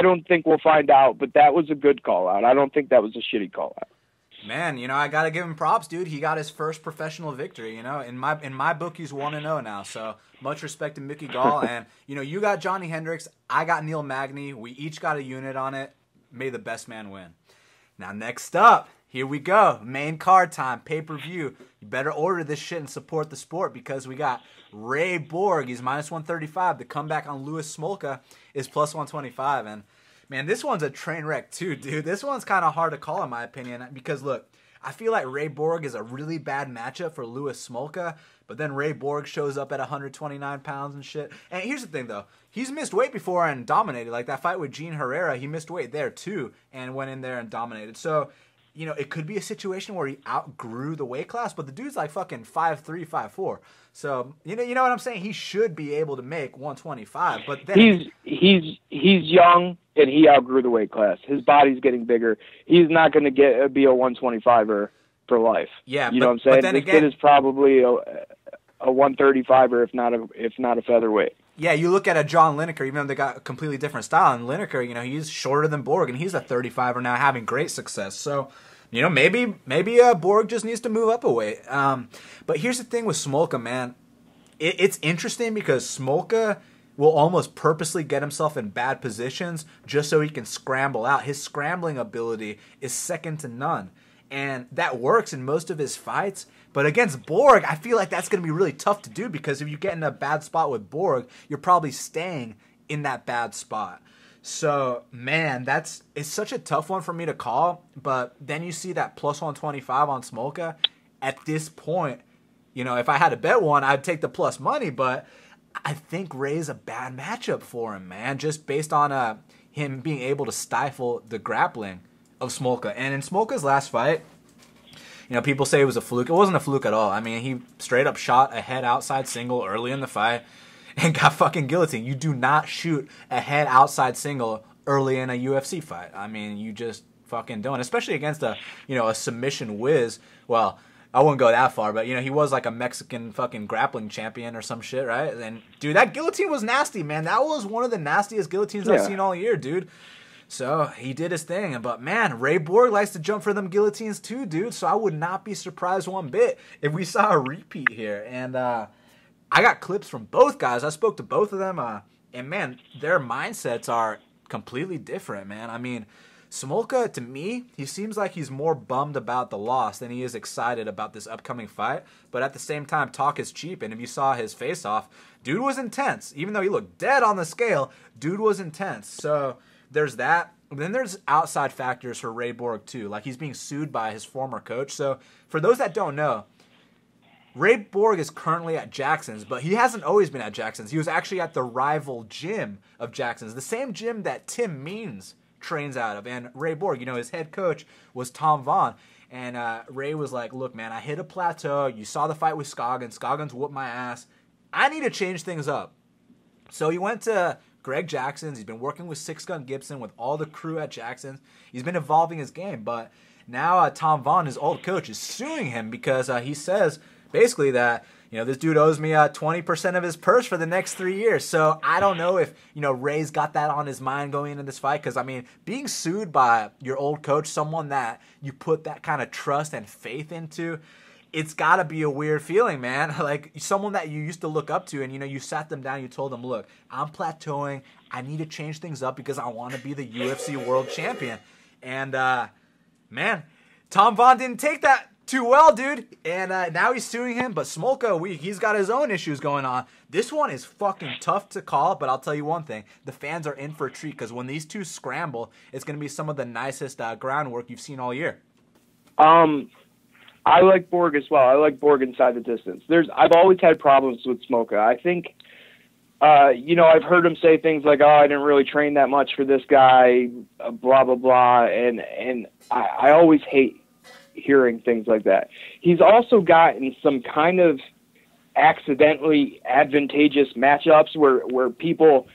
don't think we'll find out. But that was a good call out. I don't think that was a shitty call out. Man, I gotta give him props, dude. He got his first professional victory. In my book, he's 1-0 now. So much respect to Mickey Gall. And you got Johnny Hendricks. I got Neil Magny. We each got a unit on it. May the best man win. Now, next up, here we go. Main card time, pay-per-view. You better order this shit and support the sport because we got Ray Borg. He's -135. The comeback on Louis Smolka is +125. And, man, this one's a train wreck too, dude. This one's kind of hard to call in my opinion because, look, I feel like Ray Borg is a really bad matchup for Louis Smolka, but then Ray Borg shows up at 129 pounds and shit. And here's the thing, though. He's missed weight before and dominated. Like that fight with Gene Herrera, he missed weight there too and went in there and dominated. So, it could be a situation where he outgrew the weight class, but the dude's like fucking 5'3", 5'4". So, you know what I'm saying? He should be able to make 125, but then he's young and he outgrew the weight class. His body's getting bigger. He's not going to be a 125er for life. Yeah, you know what I'm saying? But then this kid is probably a 135er if not a featherweight. Yeah, you look at a John Lineker, even though they got a completely different style. And Lineker, he's shorter than Borg, and he's a 35er now, having great success. So, maybe Borg just needs to move up a weight. But here's the thing with Smolka, man. It's interesting because Smolka will almost purposely get himself in bad positions just so he can scramble out. His scrambling ability is second to none. And that works in most of his fights. But against Borg, I feel like that's going to be really tough to do because if you get in a bad spot with Borg, you're probably staying in that bad spot. So, man, it's such a tough one for me to call. But then you see that +125 on Smolka. At this point, if I had to bet one, I'd take the plus money. But I think Ray's a bad matchup for him, man, just based on him being able to stifle the grappling of Smolka. And in Smolka's last fight, people say it was a fluke. It wasn't a fluke at all. I mean, he straight up shot a head outside single early in the fight and got fucking guillotined. You do not shoot a head outside single early in a UFC fight. I mean, you just fucking don't, especially against a submission whiz. Well, I wouldn't go that far, but he was like a Mexican fucking grappling champion or some shit, right? And dude, that guillotine was nasty, man. That was one of the nastiest guillotines I've seen all year, dude. So he did his thing, but man, Ray Borg likes to jump for them guillotines too, dude. So I would not be surprised one bit if we saw a repeat here. And I got clips from both guys. I spoke to both of them, and man, their mindsets are completely different, man. I mean, Smolka, to me, he seems like he's more bummed about the loss than he is excited about this upcoming fight. But at the same time, talk is cheap, and if you saw his face-off, dude was intense. Even though he looked dead on the scale, dude was intense. So there's that. Then there's outside factors for Ray Borg too. Like he's being sued by his former coach. So for those that don't know, Ray Borg is currently at Jackson's, but he hasn't always been at Jackson's. He was actually at the rival gym of Jackson's, the same gym that Tim Means trains out of. And Ray Borg, his head coach was Tom Vaughn. And Ray was like, look, man, I hit a plateau. You saw the fight with Scoggins. Scoggins whooped my ass. I need to change things up. So he went to Greg Jackson's. He's been working with Six Gun Gibson, with all the crew at Jackson's. He's been evolving his game, but now Tom Vaughn, his old coach, is suing him because he says basically that this dude owes me 20% of his purse for the next 3 years. So I don't know if Ray's got that on his mind going into this fight because I mean, being sued by your old coach, someone that you put that kind of trust and faith into, it's got to be a weird feeling, man. Like someone that you used to look up to and, you sat them down, you told them, look, I'm plateauing. I need to change things up because I want to be the UFC world champion. And, man, Tom Vaughn didn't take that too well, dude. And now he's suing him. But Smolka, he's got his own issues going on. This one is fucking tough to call, but I'll tell you one thing. The fans are in for a treat because when these two scramble, it's going to be some of the nicest groundwork you've seen all year. I like Borg as well. I like Borg inside the distance. I've always had problems with Smolka. I think, I've heard him say things like, "Oh, I didn't really train that much for this guy," blah blah blah, and I always hate hearing things like that. He's also gotten some kind of accidentally advantageous matchups where people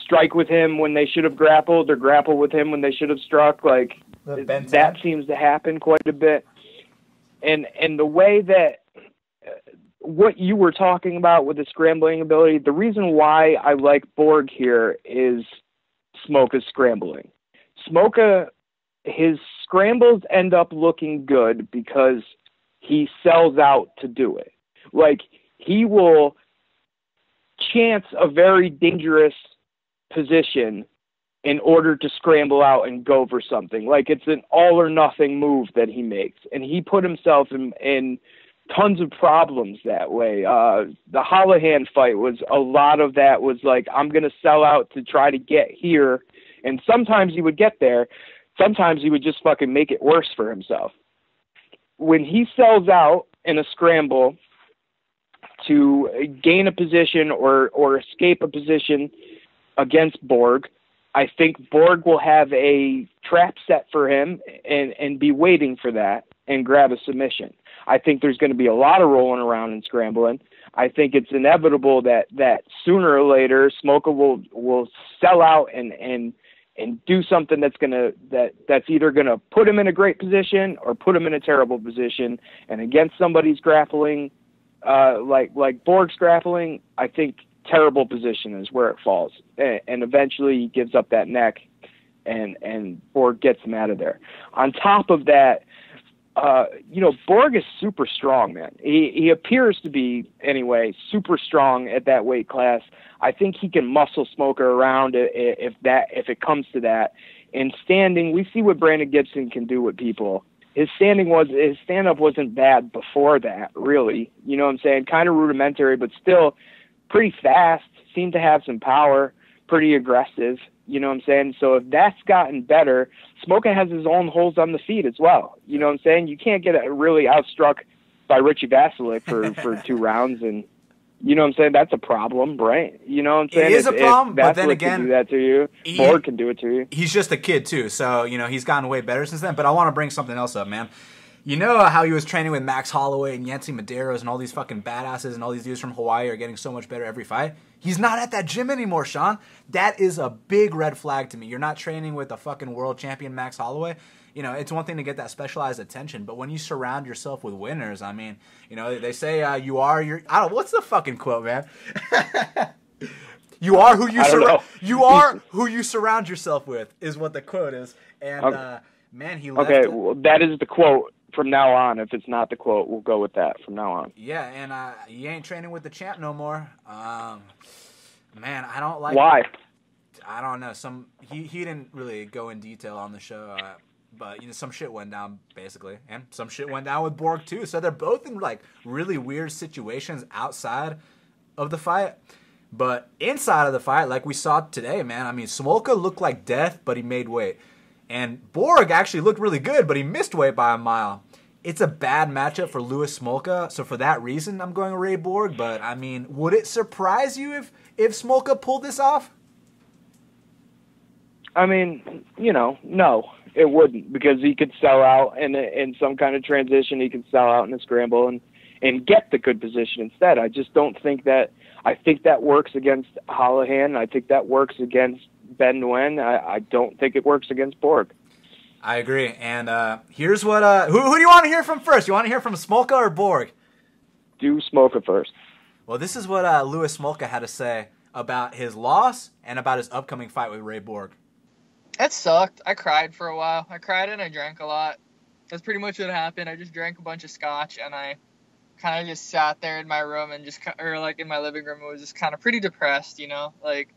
strike with him when they should have grappled, or grapple with him when they should have struck. Like that seems to happen quite a bit. And the way that what you were talking about with the scrambling ability, the reason why I like Borg here is Smoka's scrambling. Smoka, his scrambles end up looking good because he sells out to do it. Like, he will chance a very dangerous position in order to scramble out and go for something. Like, it's an all or nothing move that he makes. And he put himself in tons of problems that way. The Holohan fight was, a lot of that was like, I'm going to sell out to try to get here. And sometimes he would get there. Sometimes he would just fucking make it worse for himself. When he sells out in a scramble to gain a position or escape a position against Borg, I think Borg will have a trap set for him and be waiting for that and grab a submission. I think there's going to be a lot of rolling around and scrambling. I think it's inevitable that sooner or later Smoka will sell out and do something that's either gonna put him in a great position or put him in a terrible position. And against somebody's grappling, like Borg's grappling, I think terrible position is where it falls. And eventually he gives up that neck, and Borg gets him out of there. On top of that, Borg is super strong, man. He appears to be, anyway, super strong at that weight class. I think he can muscle Smoker around if it comes to that. In standing, we see what Brandon Gibson can do with people. His stand-up wasn't bad before that, really. You know what I'm saying? Kind of rudimentary, but still pretty fast, seemed to have some power, pretty aggressive. You know what I'm saying? So if that's gotten better, Smoka has his own holes on the feet as well. You know what I'm saying? You can't get really outstruck by Richie Vasilik for 2 rounds, and you know what I'm saying? That's a problem, right? You know what I'm saying? It is a problem, but then again, can do that to you. Borg can do it to you. He's just a kid too, so he's gotten way better since then. But I want to bring something else up, man. You know how he was training with Max Holloway and Yancy Medeiros and all these fucking badasses and all these dudes from Hawaii are getting so much better every fight? He's not at that gym anymore, Sean. That is a big red flag to me. You're not training with a fucking world champion Max Holloway. It's one thing to get that specialized attention, but when you surround yourself with winners, I mean, they say you are your... I don't... What's the fucking quote, man? You are who you surround yourself with is what the quote is. And man, he left. Okay, well, that is the quote from now on. If it's not the quote, we'll go with that from now on. Yeah, and he ain't training with the champ no more. Man, I don't like... Why? I don't know. He didn't really go in detail on the show, but some shit went down basically, and some shit went down with Borg too. So they're both in like really weird situations outside of the fight, but inside of the fight, like we saw today, man. I mean, Smolka looked like death, but he made weight, and Borg actually looked really good, but he missed weight by a mile. It's a bad matchup for Louis Smolka, so for that reason, I'm going Ray Borg. But I mean, would it surprise you if Smolka pulled this off? I mean, no, it wouldn't, because he could sell out in some kind of transition. He could sell out in a scramble and get the good position instead. I just don't think that. I think that works against Holohan. I think that works against Ben Nguyen. I don't think it works against Borg. I agree. And here's what... who do you want to hear from first? You want to hear from Smolka or Borg? Do Smolka first. Well, this is what Louis Smolka had to say about his loss and about his upcoming fight with Ray Borg. That sucked. I cried for a while. I cried and I drank a lot. That's pretty much what happened. I just drank a bunch of scotch and I kind of just sat there in my room and in my living room and was just kind of pretty depressed, like,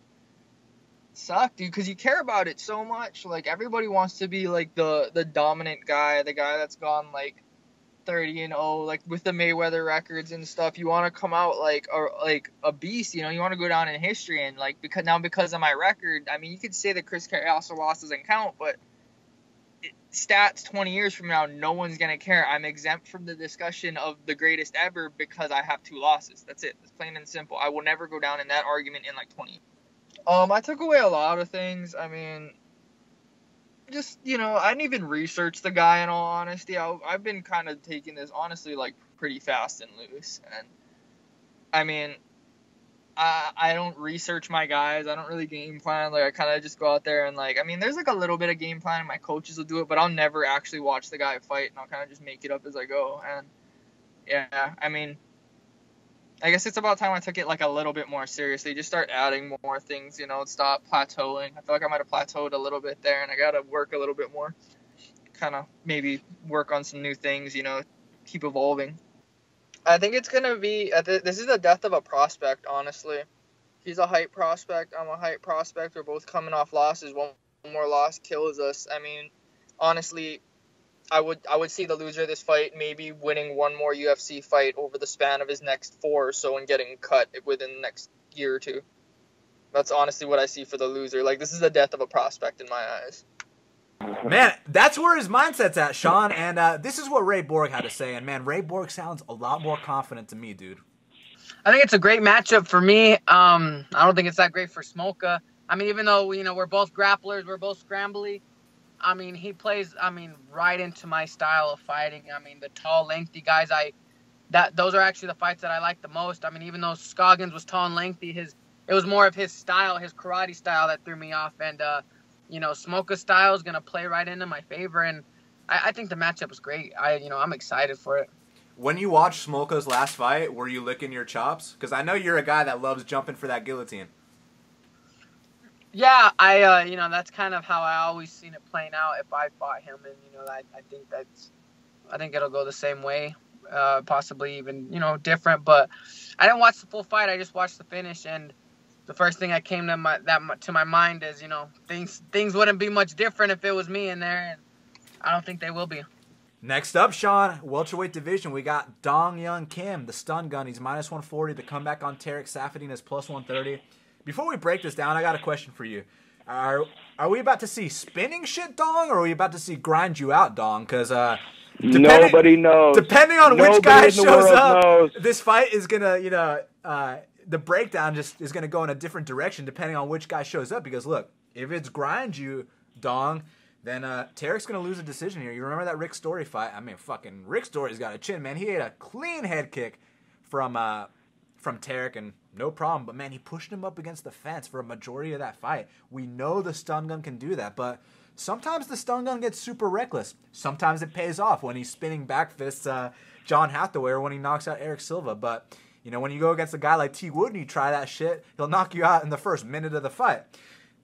sucked, dude, because you care about it so much. Like, everybody wants to be like the dominant guy, the guy that's gone like 30-0, like with the Mayweather records and stuff. You want to come out like a beast, you want to go down in history. And like, because of my record, I mean, you could say that Chris Carey also lost doesn't count, but stats 20 years from now, no one's gonna care. I'm exempt from the discussion of the greatest ever because I have 2 losses. That's it. It's plain and simple. I will never go down in that argument in like 20. I took away a lot of things. I mean, just, I didn't even research the guy, in all honesty. I've been kind of taking this, honestly, like, pretty fast and loose. And, I mean, I don't research my guys. I don't really game plan. Like, I kind of just go out there and, like, I mean, there's, like, a little bit of game plan, and my coaches will do it, but I'll never actually watch the guy fight, and I'll kind of just make it up as I go. And, yeah, I mean, I guess it's about time I took it like a little bit more seriously. Just start adding more things, you know, stop plateauing. I feel like I might have plateaued a little bit there, and I got to work a little bit more. Kind of maybe work on some new things, you know, keep evolving. I think it's going to be, this is the death of a prospect, honestly. He's a hype prospect. I'm a hype prospect. We're both coming off losses. One more loss kills us. I mean, honestly, I would see the loser of this fight maybe winning one more UFC fight over the span of his next 4 or so and getting cut within the next year or two. That's honestly what I see for the loser. Like, this is the death of a prospect in my eyes. Man, that's where his mindset's at, Sean. And this is what Ray Borg had to say. And, man, Ray Borg sounds a lot more confident to me, dude. I think it's a great matchup for me. I don't think it's that great for Smolka. I mean, even though, you know, we're both grapplers, we're both scrambly. I mean, he plays, right into my style of fighting. I mean, the tall, lengthy guys, those are actually the fights that I like the most. I mean, even though Scoggins was tall and lengthy, it was more of his style, his karate style that threw me off. And, Smolka's style is going to play right into my favor. And I think the matchup was great. I'm excited for it. When you watched Smolka's last fight, were you licking your chops? Because I know you're a guy that loves jumping for that guillotine. Yeah, that's kind of how I always seen it playing out if I fought him. And, I think it'll go the same way, possibly even, different. But I didn't watch the full fight. I just watched the finish. And the first thing that came to my mind is, things wouldn't be much different if it was me in there. And I don't think they will be. Next up, Sean, welterweight division, we got Dong Young Kim, the stun gun. He's minus 140. The comeback on Tarek Saffiedine is plus 130. Before we break this down, I got a question for you. Are we about to see spinning shit, Dong, or are we about to see grind you out, Dong? Because nobody knows. Depending on which guy shows up, this fight is going to, the breakdown just is going to go in a different direction depending on which guy shows up. Because, look, if it's grind you, Dong, then Tarek's going to lose a decision here. You remember that Rick Story fight? I mean, fucking Rick Story's got a chin, man. He ate a clean head kick from Tarek, and no problem. But, man, he pushed him up against the fence for a majority of that fight. We know the stun gun can do that, but sometimes the stun gun gets super reckless. Sometimes it pays off when he's spinning back fists John Hathaway or when he knocks out Eric Silva. But, when you go against a guy like T. Wood and you try that shit, he'll knock you out in the first minute of the fight.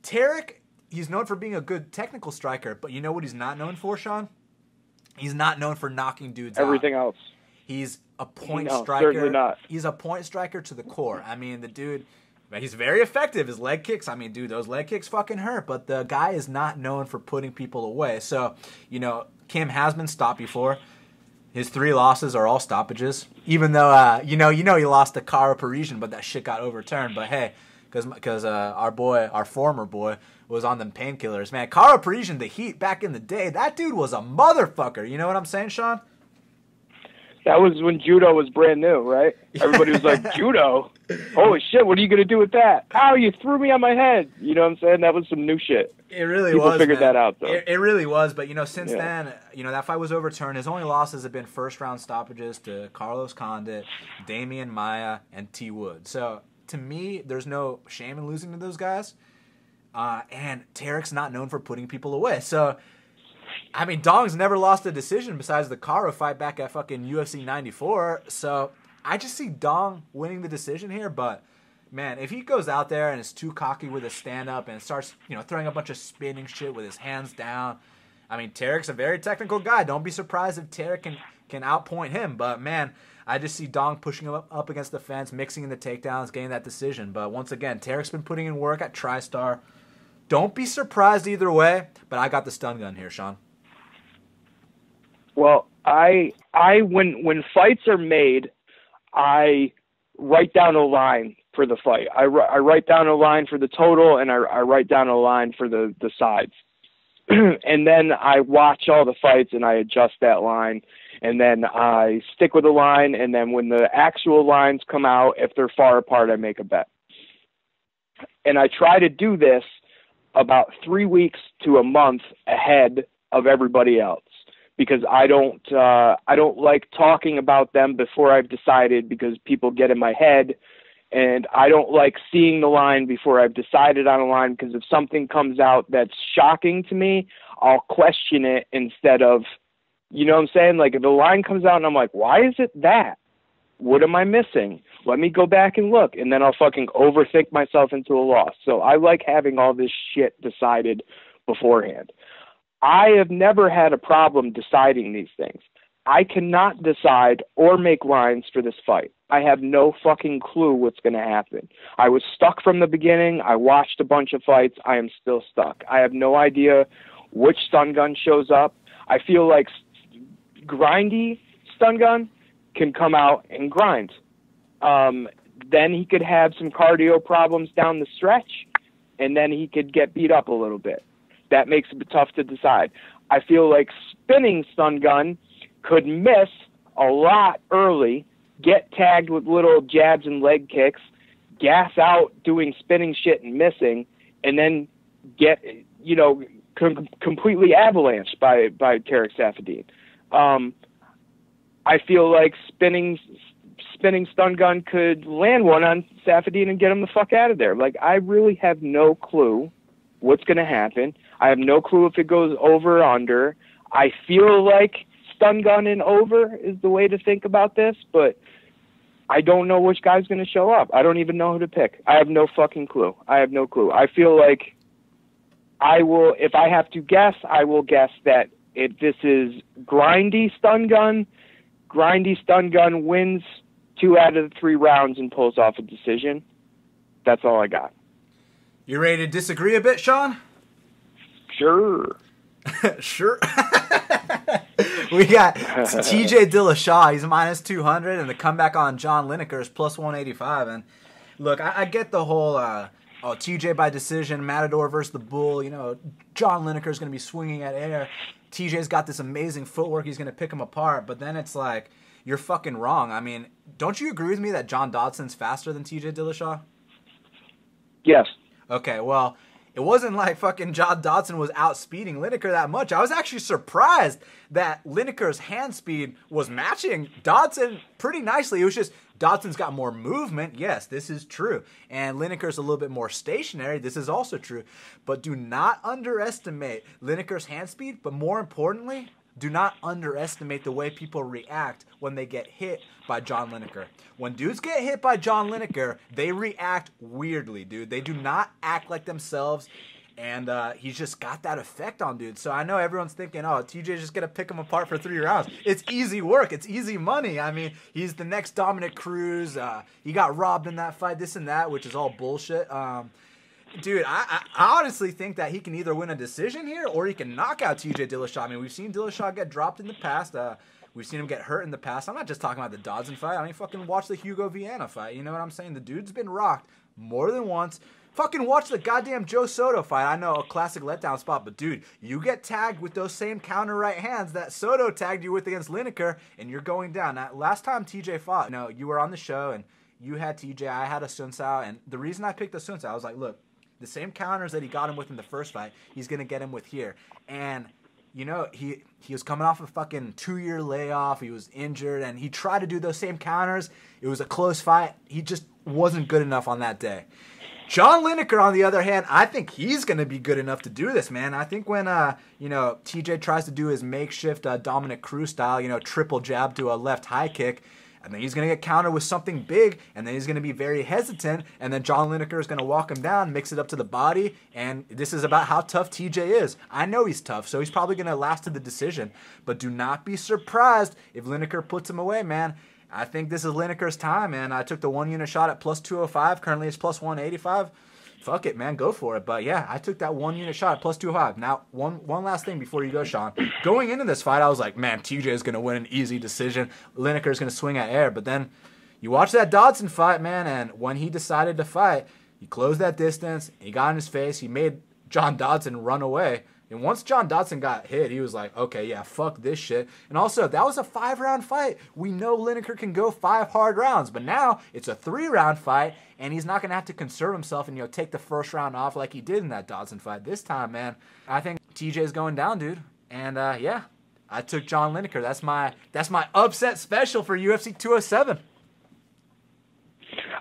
Tarek, he's known for being a good technical striker, but you know what he's not known for, Sean? He's not known for knocking dudes out. Everything else. He's a point striker. Certainly not. He's a point striker to the core. I mean, the dude, he's very effective. His leg kicks, dude, those leg kicks fucking hurt, but the guy is not known for putting people away. So, Kim has been stopped before. His 3 losses are all stoppages, even though, he lost to Kara Parisian, but that shit got overturned. But hey, because our former boy, was on them painkillers. Man, Kara Parisian, the Heat back in the day, that dude was a motherfucker. You know what I'm saying, Sean? That was when judo was brand new, right? Everybody was like, judo? Holy shit, what are you going to do with that? Ow, you threw me on my head. You know what I'm saying? That was some new shit. It really People was, figured man. that out, though. It really was, but, since then, that fight was overturned. His only losses have been first-round stoppages to Carlos Condit, Damian Maia, and T. Wood. So, to me, there's no shame in losing to those guys. And Tarek's not known for putting people away. So, Dong's never lost a decision besides the Kara fight back at fucking UFC 94. So, I just see Dong winning the decision here. But, man, if he goes out there and is too cocky with his stand-up and starts, throwing a bunch of spinning shit with his hands down, Tarek's a very technical guy. Don't be surprised if Tarek can outpoint him. But, man, I just see Dong pushing him up against the fence, mixing in the takedowns, getting that decision. But, once again, Tarek's been putting in work at TriStar. Don't be surprised either way, but I got the stun gun here, Sean. Well, when fights are made, I write down a line for the fight. I write down a line for the total, and I write down a line for the sides. And then I watch all the fights, and I adjust that line. And then I stick with the line, and then when the actual lines come out, if they're far apart, I make a bet. And I try to do this about 3 weeks to a month ahead of everybody else, because I don't like talking about them before I've decided, because people get in my head, and I don't like seeing the line before I've decided on a line, because if something comes out that's shocking to me, I'll question it instead of, you know what I'm saying? Like, if the line comes out and I'm like, why is it that? What am I missing? Let me go back and look, and then I'll fucking overthink myself into a loss. So I like having all this shit decided beforehand. I have never had a problem deciding these things. I cannot decide or make lines for this fight. I have no fucking clue what's going to happen. I was stuck from the beginning. I watched a bunch of fights. I am still stuck. I have no idea which stun gun shows up. I feel like grindy stun gun can come out and grind. Then he could have some cardio problems down the stretch, and then he could get beat up a little bit. That makes it tough to decide. I feel like spinning stun gun could miss a lot early, get tagged with little jabs and leg kicks, gas out doing spinning shit and missing, and then get, completely avalanched by Tarek Safadine. I feel like spinning stun gun could land one on Safadine and get him the fuck out of there. Like, I really have no clue what's going to happen. I have no clue if it goes over or under. I feel like stun gun and over is the way to think about this, but I don't know which guy's going to show up. I don't even know who to pick. I have no fucking clue. I feel like if I have to guess, I will guess that if this is grindy stun gun wins 2 out of the 3 rounds and pulls off a decision. That's all I got. You ready to disagree a bit, Sean? Sure. Sure. We got TJ Dillashaw. He's minus 200, and the comeback on John Lineker is plus 185. And look, I get the whole TJ by decision, Matador versus the Bull. John Lineker is going to be swinging at air. TJ's got this amazing footwork. He's going to pick him apart. But then it's like, you're fucking wrong. I mean, don't you agree with me that John Dodson's faster than TJ Dillashaw? Yes. Okay, well, it wasn't like fucking John Dodson was outspeeding Lineker that much. I was actually surprised that Lineker's hand speed was matching Dodson pretty nicely. It was just Dodson's got more movement. Yes, this is true. And Lineker's a little bit more stationary. This is also true. But do not underestimate Lineker's hand speed, but more importantly, do not underestimate the way people react when they get hit by John Lineker. When dudes get hit by John Lineker, they react weirdly, dude. They do not act like themselves, and he's just got that effect on dudes. So I know everyone's thinking, oh, TJ's just going to pick him apart for 3 rounds. It's easy work. It's easy money. I mean, he's the next Dominic Cruz. He got robbed in that fight, this and that, which is all bullshit. Dude, I honestly think that he can either win a decision here or he can knock out TJ Dillashaw. I mean, we've seen Dillashaw get dropped in the past. We've seen him get hurt in the past. I'm not just talking about the Dodson fight. I mean, fucking watch the Hugo Viana fight. You know what I'm saying? The dude's been rocked more than once. Fucking watch the goddamn Joe Soto fight. I know, a classic letdown spot, but dude, you get tagged with those same counter right hands that Soto tagged you with against Lineker, and you're going down. Now, last time TJ fought, you were on the show, and you had TJ, I had a Sun Sao, and the reason I picked the Sun Sao, I was like, look, the same counters that he got him with in the first fight, he's going to get him with here. And, he was coming off a fucking 2-year layoff. He was injured, and he tried to do those same counters. It was a close fight. He just wasn't good enough on that day. John Lineker, on the other hand, I think he's going to be good enough to do this, man. I think when, TJ tries to do his makeshift Dominic Cruz style, triple jab to a left high kick, and then he's going to get countered with something big, and then he's going to be very hesitant, and then John Lineker is going to walk him down, mix it up to the body, and this is about how tough TJ is. I know he's tough, so he's probably going to last to the decision, but do not be surprised if Lineker puts him away, man. I think this is Lineker's time, man. I took the 1-unit shot at plus 205. Currently, it's plus 185. Fuck it, man. Go for it. But, yeah, I took that 1-unit shot at plus 205. Now, one last thing before you go, Sean. Going into this fight, I was like, man, TJ is going to win an easy decision. Lineker is going to swing at air. But then you watch that Dodson fight, man, and when he decided to fight, he closed that distance. He got in his face. He made John Dodson run away. And once John Dodson got hit, he was like, okay, yeah, fuck this shit. And also, that was a 5-round fight. We know Lineker can go 5 hard rounds, but now it's a 3-round fight, and he's not going to have to conserve himself and, take the first round off like he did in that Dodson fight. This time, man, I think TJ's going down, dude. And, yeah, I took John Lineker. That's my upset special for UFC 207.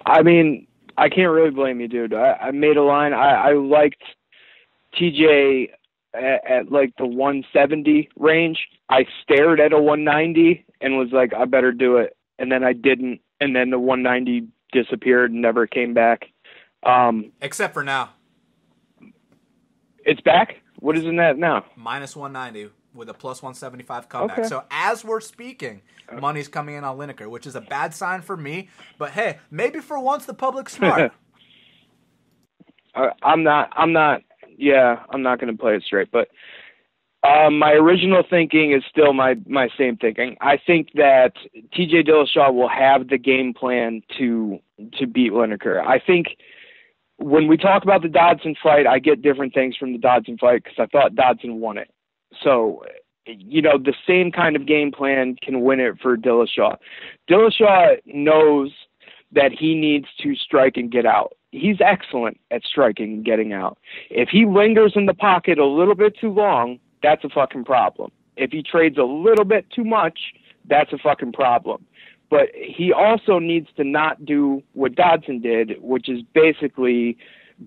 I mean, I can't really blame you, dude. I made a line. I liked TJ at like the 170 range. I stared at a 190 and was like, I better do it. And then I didn't. and then the 190 disappeared and never came back. Except for now. It's back? What is in that now? Minus 190 with a plus 175 comeback. Okay. So as we're speaking, money's coming in on Lineker, which is a bad sign for me. But hey, maybe for once the public's smart. I'm not going to play it straight, but my original thinking is still my same thinking. I think that TJ Dillashaw will have the game plan to beat Lineker. I think when we talk about the Dodson fight, I get different things from the Dodson fight because I thought Dodson won it. So, the same kind of game plan can win it for Dillashaw. Dillashaw knows that he needs to strike and get out. He's excellent at striking and getting out. If he lingers in the pocket a little bit too long, that's a fucking problem. If he trades a little bit too much, that's a fucking problem. But he also needs to not do what Dodson did, which is basically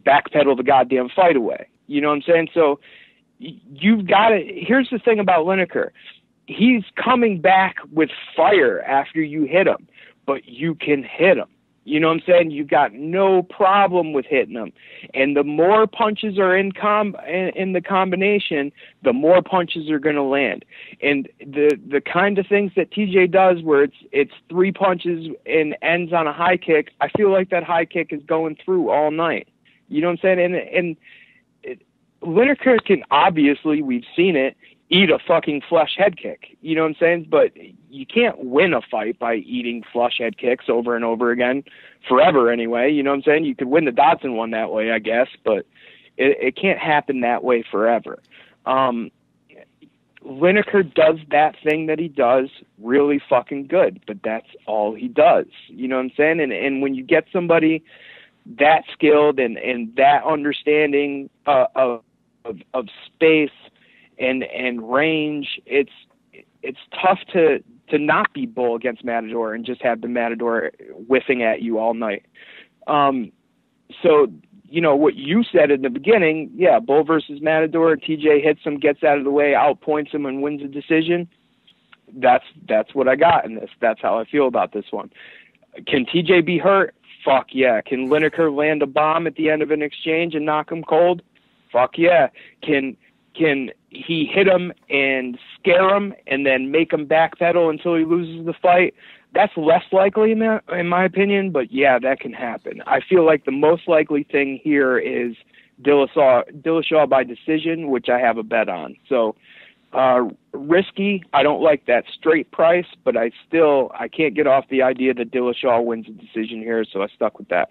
backpedal the goddamn fight away. You know what I'm saying? So you've got to – here's the thing about Lineker. He's coming back with fire after you hit him, but you can hit him. You know what I'm saying? You've got no problem with hitting them. And the more punches are in the combination, the more punches are going to land. And the kind of things that TJ does where it's 3 punches and ends on a high kick, I feel like that high kick is going through all night. You know what I'm saying? And Lineker can obviously, we've seen it, eat a fucking flush head kick. You know what I'm saying? But you can't win a fight by eating flush head kicks over and over again, forever anyway. You know what I'm saying? You could win the Dodson one that way, I guess, but it can't happen that way forever. Lineker does that thing that he does really fucking good, but that's all he does. You know what I'm saying? And when you get somebody that skilled and that understanding of space and range, it's tough to not be bull against Matador and just have the Matador whiffing at you all night. So, what you said in the beginning, yeah, bull versus Matador, TJ hits him, gets out of the way, outpoints him, and wins a decision. That's what I got in this. That's how I feel about this one. Can TJ be hurt? Fuck yeah. Can Lineker land a bomb at the end of an exchange and knock him cold? Fuck yeah. Can he hit him and scare him and then make him backpedal until he loses the fight? That's less likely in my opinion, but yeah, that can happen. I feel like the most likely thing here is Dillashaw by decision, which I have a bet on. So risky. I don't like that straight price, but I can't get off the idea that Dillashaw wins a decision here, so I stuck with that.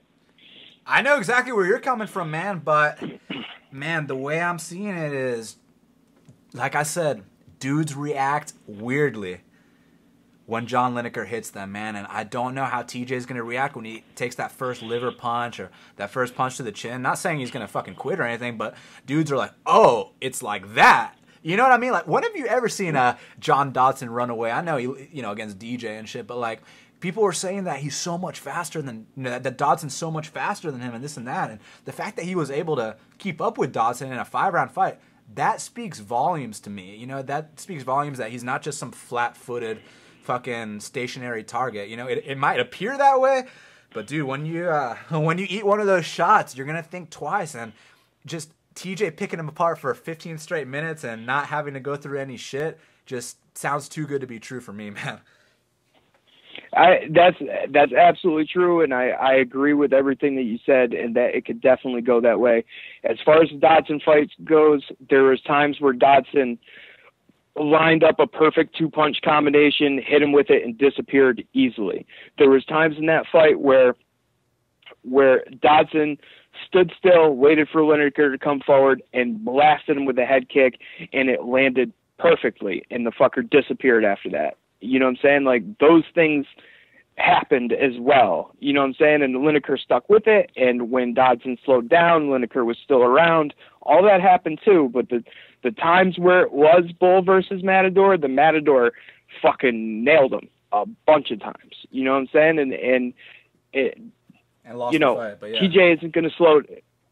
I know exactly where you're coming from, man, but man, the way I'm seeing it is, like I said, dudes react weirdly when John Lineker hits them, man, and I don't know how TJ's going to react when he takes that first liver punch or that first punch to the chin. Not saying he's going to fucking quit or anything, but dudes are like, oh, it's like that. You know what I mean? Like, when have you ever seen John Dodson run away? I know, against DJ and shit, but like, people were saying that he's so much faster than, that Dodson's so much faster than him and this and that. And the fact that he was able to keep up with Dodson in a 5-round fight, that speaks volumes to me. That speaks volumes that he's not just some flat-footed fucking stationary target. It might appear that way, but dude, when you eat one of those shots, you're going to think twice. And just TJ picking him apart for 15 straight minutes and not having to go through any shit just sounds too good to be true for me, man. That's absolutely true, and I agree with everything that you said, and that it could definitely go that way. As far as the Dodson fight goes, there was times where Dodson lined up a perfect 2-punch combination, hit him with it, and disappeared easily. There was times in that fight where Dodson stood still, waited for Lineker to come forward, and blasted him with a head kick, and it landed perfectly, and the fucker disappeared after that. You know what I'm saying? Like, those things happened as well. You know what I'm saying? And Lineker stuck with it, and when Dodson slowed down, Lineker was still around. All that happened too, but the times where it was bull versus Matador, the Matador fucking nailed him a bunch of times. You know what I'm saying? And lost the fight, but yeah. TJ isn't going to slow.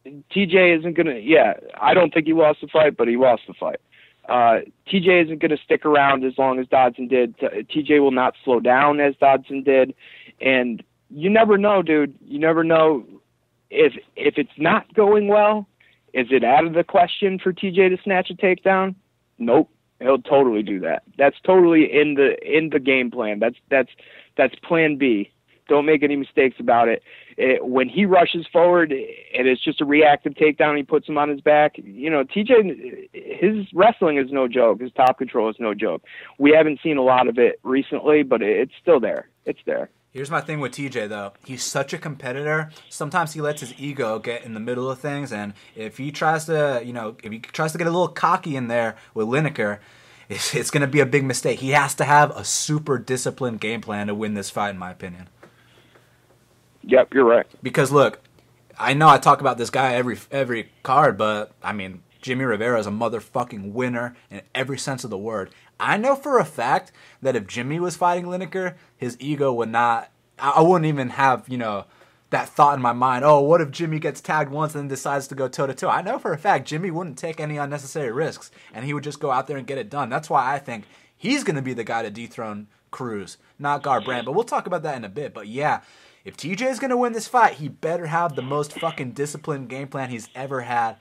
TJ isn't going to. Yeah, I don't think he lost the fight, but he lost the fight. TJ isn't going to stick around as long as Dodson did. TJ will not slow down as Dodson did, And you never know, dude. You never know if it's not going well. Is it out of the question for TJ to snatch a takedown? Nope. He'll totally do that. That's totally in the game plan. That's plan B. Don't make any mistakes about it. When he rushes forward and it's just a reactive takedown, he puts him on his back. You know, TJ, his wrestling is no joke. His top control is no joke. We haven't seen a lot of it recently, but it's still there. It's there. Here's my thing with TJ, though. He's such a competitor. Sometimes he lets his ego get in the middle of things, and if he tries to, get a little cocky in there with Lineker, it's going to be a big mistake. He has to have a super disciplined game plan to win this fight, in my opinion. Yep, you're right. Because, look, I know I talk about this guy every card, but, I mean, Jimmy Rivera is a motherfucking winner in every sense of the word. I know for a fact that if Jimmy was fighting Lineker, his ego would not... I wouldn't even have, that thought in my mind, oh, what if Jimmy gets tagged once and then decides to go toe-to-toe? I know for a fact Jimmy wouldn't take any unnecessary risks, and he would just go out there and get it done. That's why I think he's going to be the guy to dethrone Cruz, not Garbrandt. But we'll talk about that in a bit. But, yeah, if TJ is going to win this fight, he better have the most fucking disciplined game plan he's ever had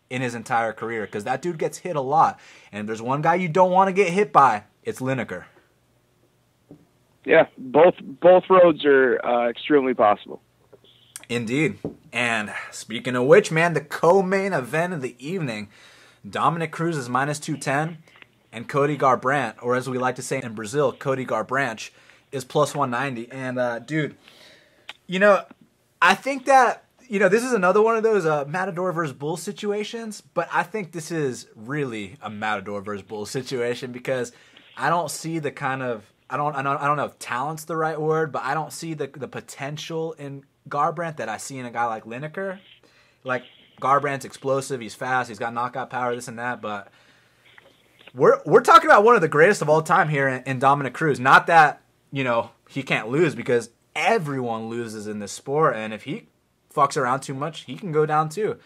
in his entire career, because that dude gets hit a lot. And if there's one guy you don't want to get hit by, it's Lineker. Yeah, both roads are extremely possible. Indeed. And speaking of which, man, the co-main event of the evening, Dominic Cruz is minus 210, and Cody Garbrandt, or as we like to say in Brazil, Cody Garbrandt, is plus 190. And, dude, I think that, this is another one of those Matador versus Bull situations, but I think this is really a Matador versus Bull situation because I don't see the kind of, I don't know if talent's the right word, but I don't see the potential in Garbrandt that I see in a guy like Lineker. Like, Garbrandt's explosive, he's fast, he's got knockout power, this and that, but we're talking about one of the greatest of all time here in Dominic Cruz. Not that, he can't lose, because everyone loses in this sport, and if he fucks around too much, he can go down too.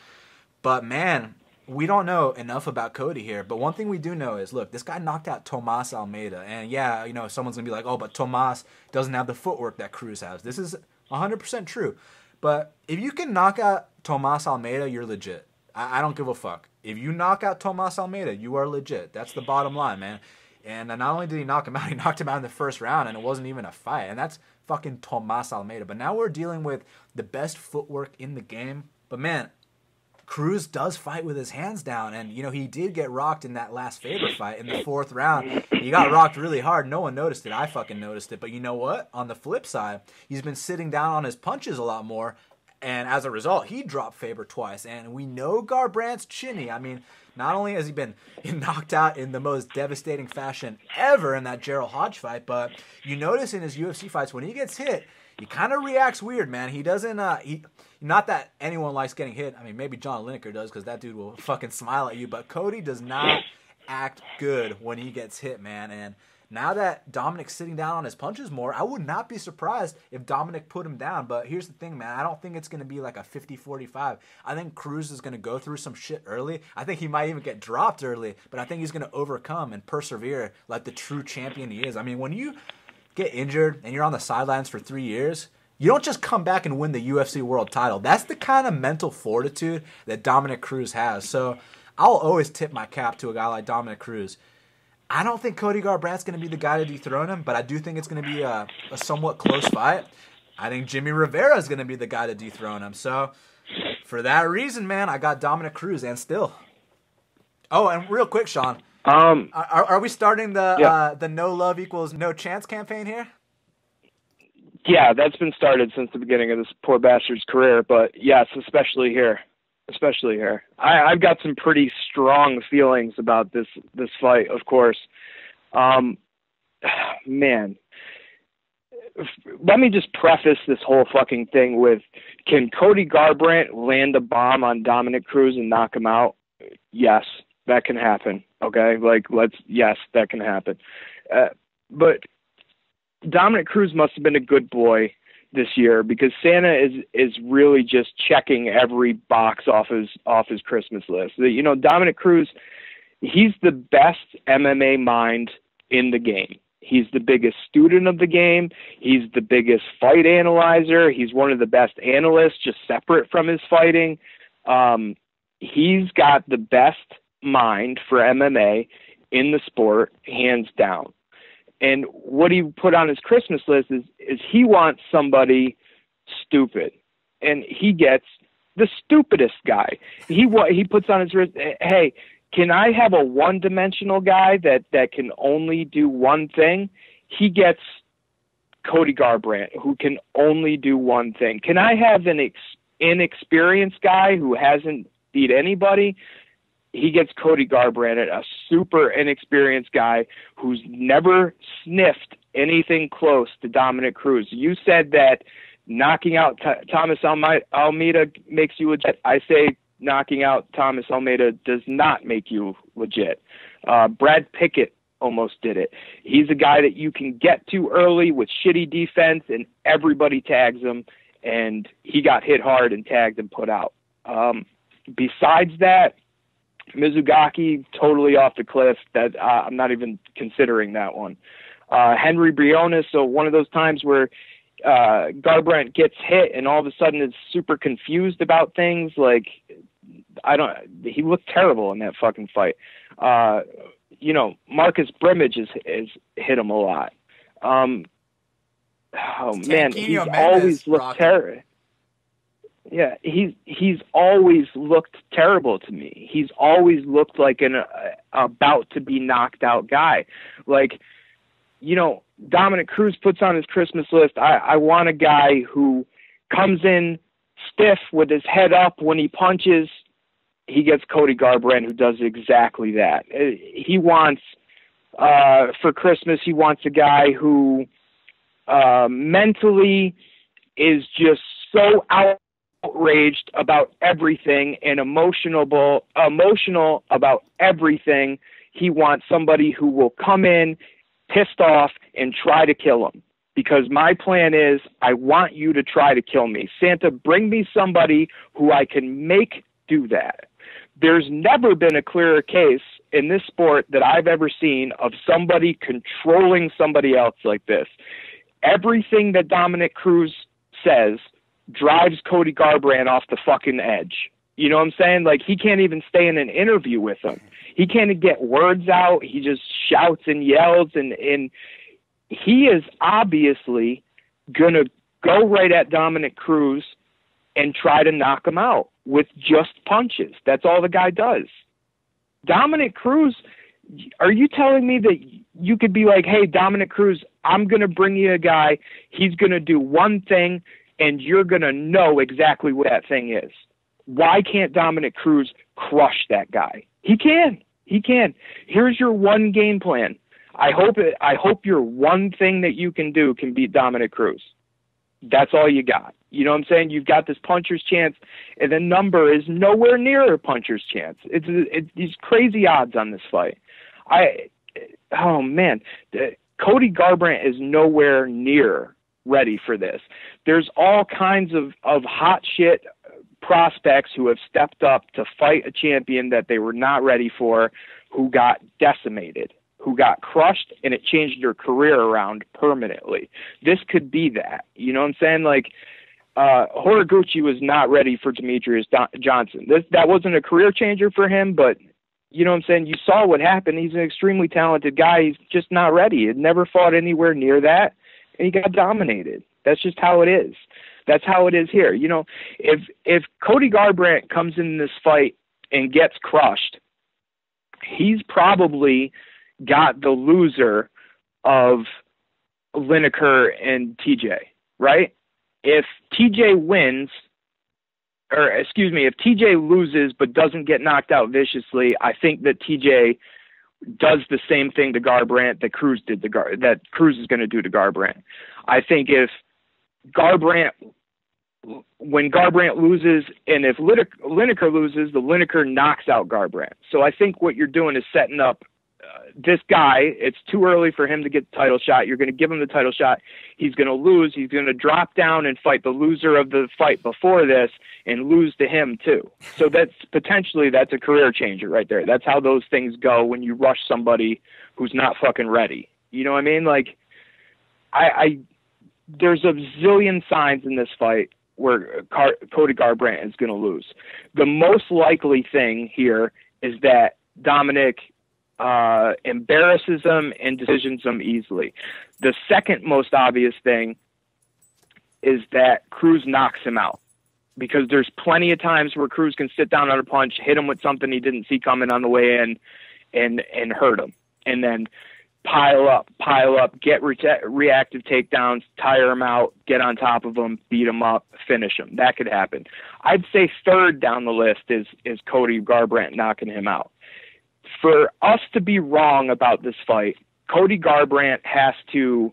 But, man, we don't know enough about Cody here. But one thing we do know is, look, this guy knocked out Tomas Almeida. And, yeah, someone's going to be like, oh, but Tomas doesn't have the footwork that Cruz has. This is 100% true. But if you can knock out Tomas Almeida, you're legit. I don't give a fuck. If you knock out Tomas Almeida, you are legit. That's the bottom line, man. And not only did he knock him out, he knocked him out in the first round, and it wasn't even a fight. And that's fucking Tomas Almeida. But now we're dealing with the best footwork in the game. But, man, Cruz does fight with his hands down. And, he did get rocked in that last Faber fight in the fourth round. He got rocked really hard. No one noticed it. I fucking noticed it. But you know what? On the flip side, he's been sitting down on his punches a lot more. And as a result, he dropped Faber twice. And we know Garbrandt's chinny. I mean, not only has he been knocked out in the most devastating fashion ever in that Gerald Hodge fight, but you notice in his UFC fights, when he gets hit, he kind of reacts weird, man. He doesn't, not that anyone likes getting hit. I mean, maybe John Lineker does, because that dude will fucking smile at you. But Cody does not act good when he gets hit, man. And now that Dominic's sitting down on his punches more, I would not be surprised if Dominic put him down. But here's the thing, man. I don't think it's going to be like a 50-45. I think Cruz is going to go through some shit early. I think he might even get dropped early. But I think he's going to overcome and persevere like the true champion he is. I mean, when you get injured and you're on the sidelines for 3 years, you don't just come back and win the UFC world title. That's the kind of mental fortitude that Dominic Cruz has. So I'll always tip my cap to a guy like Dominic Cruz. I don't think Cody Garbrandt's going to be the guy to dethrone him, but I do think it's going to be a somewhat close fight. I think Jimmy Rivera is going to be the guy to dethrone him. So for that reason, man, I got Dominic Cruz and still. Oh, and real quick, Sean. Are we starting the no love equals no chance campaign here? Yeah, that's been started since the beginning of this poor bastard's career, but yes, especially here. I've got some pretty strong feelings about this fight, of course. Man, let me just preface this whole fucking thing with, can Cody Garbrandt land a bomb on Dominic Cruz and knock him out? Yes, that can happen. Okay, yes, that can happen. But Dominic Cruz must have been a good boy this year, because Santa is really just checking every box off his Christmas list. Dominic Cruz, he's the best MMA mind in the game. He's the biggest student of the game. He's the biggest fight analyzer. He's one of the best analysts, just separate from his fighting. He's got the best mind for MMA in the sport, hands down. And what he put on his Christmas list is he wants somebody stupid, and he gets the stupidest guy. He puts on his list, hey, can I have a one-dimensional guy that can only do one thing? He gets Cody Garbrandt, who can only do one thing. Can I have an inexperienced guy who hasn't beat anybody? He gets Cody Garbrandt, a super inexperienced guy who's never sniffed anything close to Dominic Cruz. You said that knocking out Thomas Almeida makes you legit. I say knocking out Thomas Almeida does not make you legit. Brad Pickett almost did it. He's a guy that you can get to early with shitty defense, and everybody tags him, and he got hit hard and tagged and put out. Besides that, Mizugaki, totally off the cliff. That I'm not even considering that one. Henry Briones, so one of those times where Garbrandt gets hit and all of a sudden is super confused about things. Like, he looked terrible in that fucking fight. Marcus Brimage has hit him a lot. Man, he's always looked terrible. Yeah, he's always looked terrible to me. He's always looked like an about to be knocked out guy. Like, Dominic Cruz puts on his Christmas list, I want a guy who comes in stiff with his head up when he punches. He gets Cody Garbrandt, who does exactly that. He wants, for Christmas, he wants a guy who mentally is just so outraged about everything and emotional about everything. He wants somebody who will come in pissed off and try to kill him, because my plan is I want you to try to kill me. Santa, bring me somebody who I can make do that. There's never been a clearer case in this sport that I've ever seen of somebody controlling somebody else like this. Everything that Dominic Cruz says drives Cody Garbrandt off the fucking edge. You know what I'm saying? Like, he can't even stay in an interview with him. He can't get words out. He just shouts and yells, and he is obviously going to go right at Dominic Cruz and try to knock him out with just punches. That's all the guy does. Dominic Cruz, are you telling me that you could be like, hey, Dominic Cruz, I'm going to bring you a guy. He's going to do one thing, and you're going to know exactly what that thing is. Why can't Dominic Cruz crush that guy? He can. He can. Here's your one game plan. I hope your one thing that you can do can beat Dominic Cruz. That's all you got. You know what I'm saying? You've got this puncher's chance, and the number is nowhere near a puncher's chance. It's these crazy odds on this fight. Cody Garbrandt is nowhere near ready for this. There's all kinds of hot shit prospects who have stepped up to fight a champion that they were not ready for, who got decimated, who got crushed, and it changed their career around permanently. This could be that. You know what I'm saying? Like, Horiguchi was not ready for Demetrius Johnson. That wasn't a career changer for him, but you know what I'm saying? You saw what happened. He's an extremely talented guy. He's just not ready. He had never fought anywhere near that, and he got dominated. That's just how it is. That's how it is here. You know, if Cody Garbrandt comes in this fight and gets crushed, he's probably got the loser of Lineker and TJ, right? If TJ wins, if TJ loses but doesn't get knocked out viciously, I think that TJ does the same thing to Garbrandt that Cruz did that Cruz is going to do to Garbrandt. I think when Garbrandt loses, and if Lineker loses, the Lineker knocks out Garbrandt. So I think what you're doing is setting up this guy. It's too early for him to get the title shot. You're going to give him the title shot. He's going to lose. He's going to drop down and fight the loser of the fight before this and lose to him too. So that's a career changer right there. That's how those things go when you rush somebody who's not fucking ready. You know what I mean? Like, there's a zillion signs in this fight where Cody Garbrandt is going to lose. The most likely thing here is that Dominic embarrasses him and decisions him easily. The second most obvious thing is that Cruz knocks him out, because there's plenty of times where Cruz can sit down on a punch, hit him with something he didn't see coming on the way in, and hurt him, and then pile up, get reactive takedowns, tire him out, get on top of him, beat him up, finish him. That could happen. I'd say third down the list is Cody Garbrandt knocking him out. For us to be wrong about this fight, Cody Garbrandt has to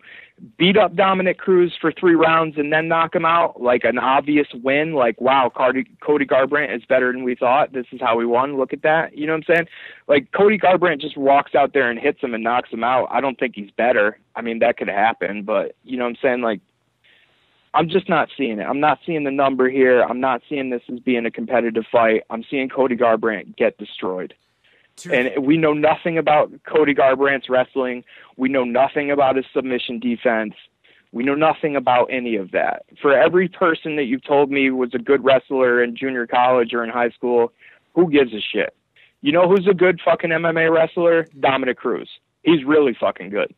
beat up Dominic Cruz for 3 rounds and then knock him out, like an obvious win, like, wow, Cody Garbrandt is better than we thought. This is how we won. Look at that. You know what I'm saying? Like, Cody Garbrandt just walks out there and hits him and knocks him out. I don't think he's better. I mean, that could happen, but you know what I'm saying? Like, I'm just not seeing it. I'm not seeing the number here. I'm not seeing this as being a competitive fight. I'm seeing Cody Garbrandt get destroyed. And we know nothing about Cody Garbrandt's wrestling. We know nothing about his submission defense. We know nothing about any of that. For every person that you've told me was a good wrestler in junior college or in high school, who gives a shit? You know who's a good fucking MMA wrestler? Dominic Cruz. He's really fucking good.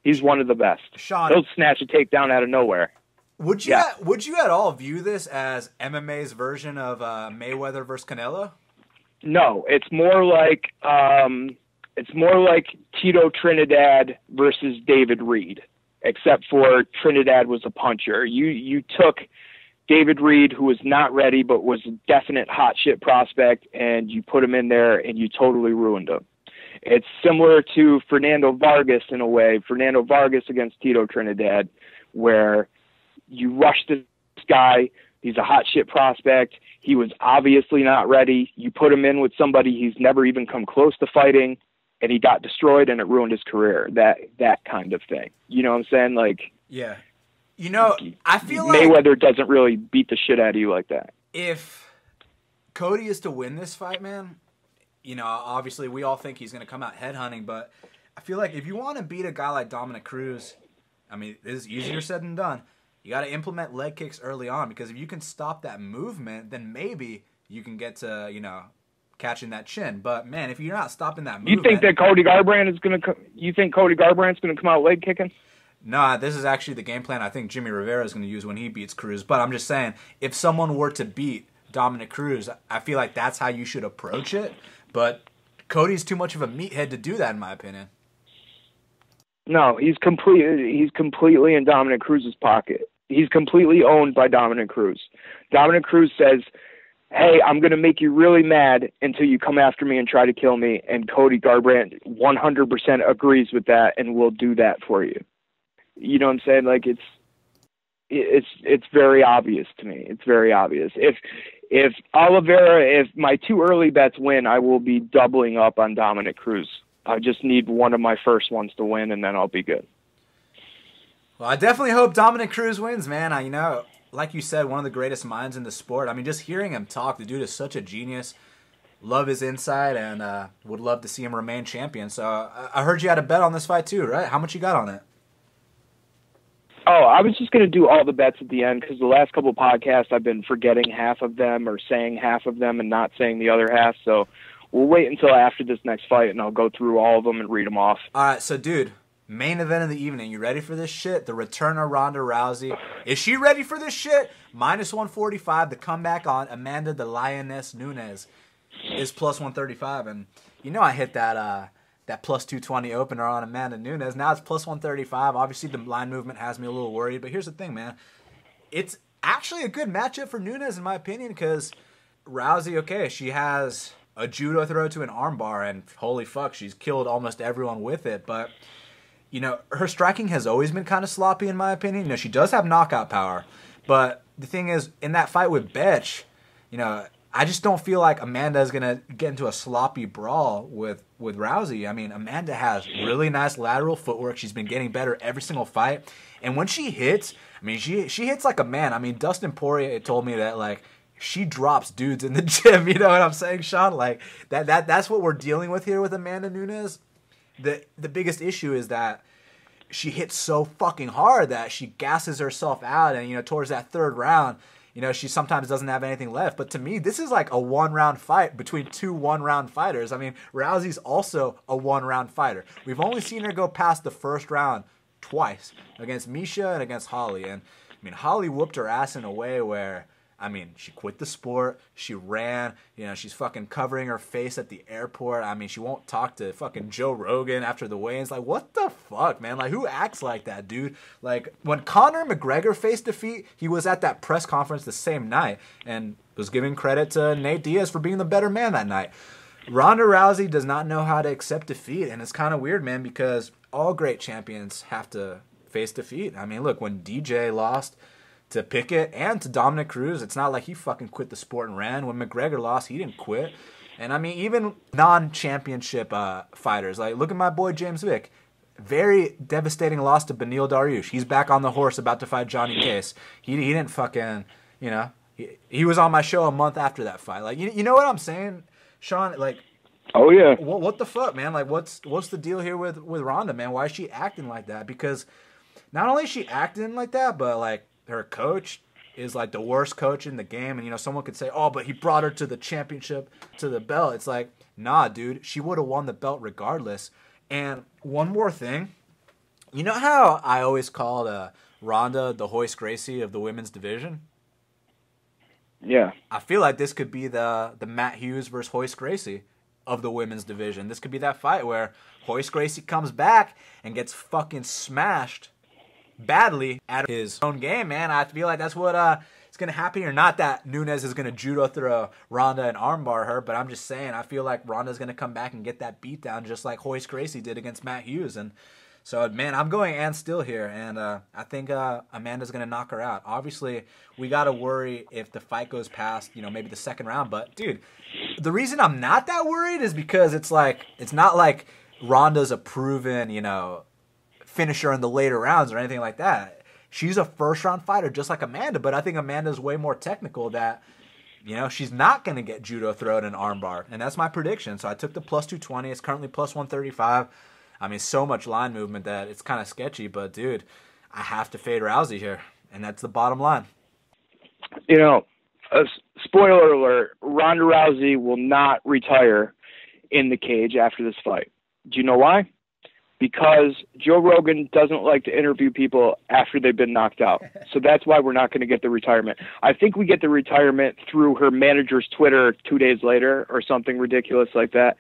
He's one of the best. Sean, he'll snatch a takedown out of nowhere. Would you at all view this as MMA's version of Mayweather versus Canelo? No, it's more like Tito Trinidad versus David Reed, except for Trinidad was a puncher. You took David Reed, who was not ready but was a definite hot shit prospect, and you put him in there and you totally ruined him. It's similar to Fernando Vargas in a way, Fernando Vargas against Tito Trinidad, where you rush this guy. He's a hot shit prospect. He was obviously not ready. You put him in with somebody he's never even come close to fighting, and he got destroyed, and it ruined his career. That kind of thing. You know what I'm saying? Like, yeah. You know, I feel like Mayweather doesn't really beat the shit out of you like that. If Cody is to win this fight, man, you know, obviously we all think he's going to come out headhunting, but I feel like if you want to beat a guy like Dominic Cruz, I mean, this is easier said than done. You got to implement leg kicks early on, because if you can stop that movement, then maybe you can get to, you know, catching that chin. But man, if you're not stopping that movement, you think that Cody Garbrandt is going to? You think Cody Garbrandt's going to come out leg kicking? Nah, this is actually the game plan I think Jimmy Rivera is going to use when he beats Cruz. But I'm just saying, if someone were to beat Dominic Cruz, I feel like that's how you should approach it. But Cody's too much of a meathead to do that, in my opinion. No, he's completely in Dominic Cruz's pocket. He's completely owned by Dominic Cruz. Dominic Cruz says, hey, I'm going to make you really mad until you come after me and try to kill me. And Cody Garbrandt 100% agrees with that and will do that for you. You know what I'm saying? Like, it's very obvious to me. It's very obvious. If my 2 early bets win, I will be doubling up on Dominic Cruz. I just need one of my first ones to win, and then I'll be good. Well, I definitely hope Dominic Cruz wins, man. You know, like you said, one of the greatest minds in the sport. I mean, just hearing him talk, the dude is such a genius. Love his insight, and would love to see him remain champion. So I heard you had a bet on this fight too, right? How much you got on it? Oh, I was just going to do all the bets at the end, because the last couple of podcasts I've been forgetting half of them or saying half of them and not saying the other half. So we'll wait until after this next fight, and I'll go through all of them and read them off. All right, so dude, main event of the evening. You ready for this shit? The return of Ronda Rousey. Is she ready for this shit? -145. The comeback on Amanda the Lioness Nunes is +135. And you know I hit that +220 opener on Amanda Nunes. Now it's +135. Obviously the line movement has me a little worried. But here's the thing, man. It's actually a good matchup for Nunes in my opinion, because Rousey, okay, she has a judo throw to an armbar, and holy fuck, she's killed almost everyone with it. But you know, her striking has always been kind of sloppy in my opinion. You know, she does have knockout power. But the thing is, in that fight with Betch, you know, I just don't feel like Amanda is going to get into a sloppy brawl with Rousey. I mean, Amanda has really nice lateral footwork. She's been getting better every single fight. And when she hits, I mean, she hits like a man. I mean, Dustin Poirier told me that, like, she drops dudes in the gym. You know what I'm saying, Sean? Like, that's what we're dealing with here with Amanda Nunes. The biggest issue is that she hits so fucking hard that she gasses herself out, and, you know, towards that third round, you know, she sometimes doesn't have anything left. But to me, this is like a one-round fight between two one-round fighters. I mean, Rousey's also a one-round fighter. We've only seen her go past the first round twice, against Misha and against Holly. And, I mean, Holly whooped her ass in a way where, I mean, she quit the sport, she ran, you know, she's fucking covering her face at the airport. I mean, she won't talk to fucking Joe Rogan after the weigh-ins. Like, what the fuck, man? Like, who acts like that, dude? Like, when Conor McGregor faced defeat, he was at that press conference the same night and was giving credit to Nate Diaz for being the better man that night. Ronda Rousey does not know how to accept defeat, and it's kind of weird, man, because all great champions have to face defeat. I mean, look, when DJ lost to Pickett and to Dominic Cruz, it's not like he fucking quit the sport and ran. When McGregor lost, he didn't quit. And I mean, even non-championship fighters, like look at my boy James Vick. Very devastating loss to Beneil Dariush. He's back on the horse about to fight Johnny Case. He didn't fucking, you know, he was on my show a month after that fight. Like, you know what I'm saying, Sean? Like, oh yeah, what the fuck, man? Like, what's the deal here with Ronda, man? Why is she acting like that? Because not only is she acting like that, but like, her coach is like the worst coach in the game. And, you know, someone could say, oh, but he brought her to the championship, to the belt. It's like, nah, dude, she would have won the belt regardless. And one more thing, you know how I always called Ronda the Royce Gracie of the women's division? yeah. I feel like this could be the Matt Hughes versus Royce Gracie of the women's division. This could be that fight where Royce Gracie comes back and gets fucking smashed badly at his own game, man. I feel like that's what is going to happen here. Not that Nunes is going to judo throw Ronda and armbar her, but I'm just saying I feel like Ronda's going to come back and get that beat down just like Royce Gracie did against Matt Hughes. And so, man, I'm going and still here, and I think Amanda's going to knock her out. Obviously, we got to worry if the fight goes past, you know, maybe the second round. But, dude, the reason I'm not that worried is because it's not like Ronda's a proven, you know, finisher in the later rounds or anything like that. She's a first-round fighter just like Amanda, but I think Amanda's way more technical that, you know, she's not going to get judo thrown and armbar, and that's my prediction. So I took the plus 220. It's currently plus 135. I mean, so much line movement that it's kind of sketchy, but, dude, I have to fade Rousey here, and that's the bottom line. You know, spoiler alert, Ronda Rousey will not retire in the cage after this fight. Do you know why? Because Joe Rogan doesn't like to interview people after they've been knocked out. So that's why we're not going to get the retirement. I think we get the retirement through her manager's Twitter 2 days later or something ridiculous like that.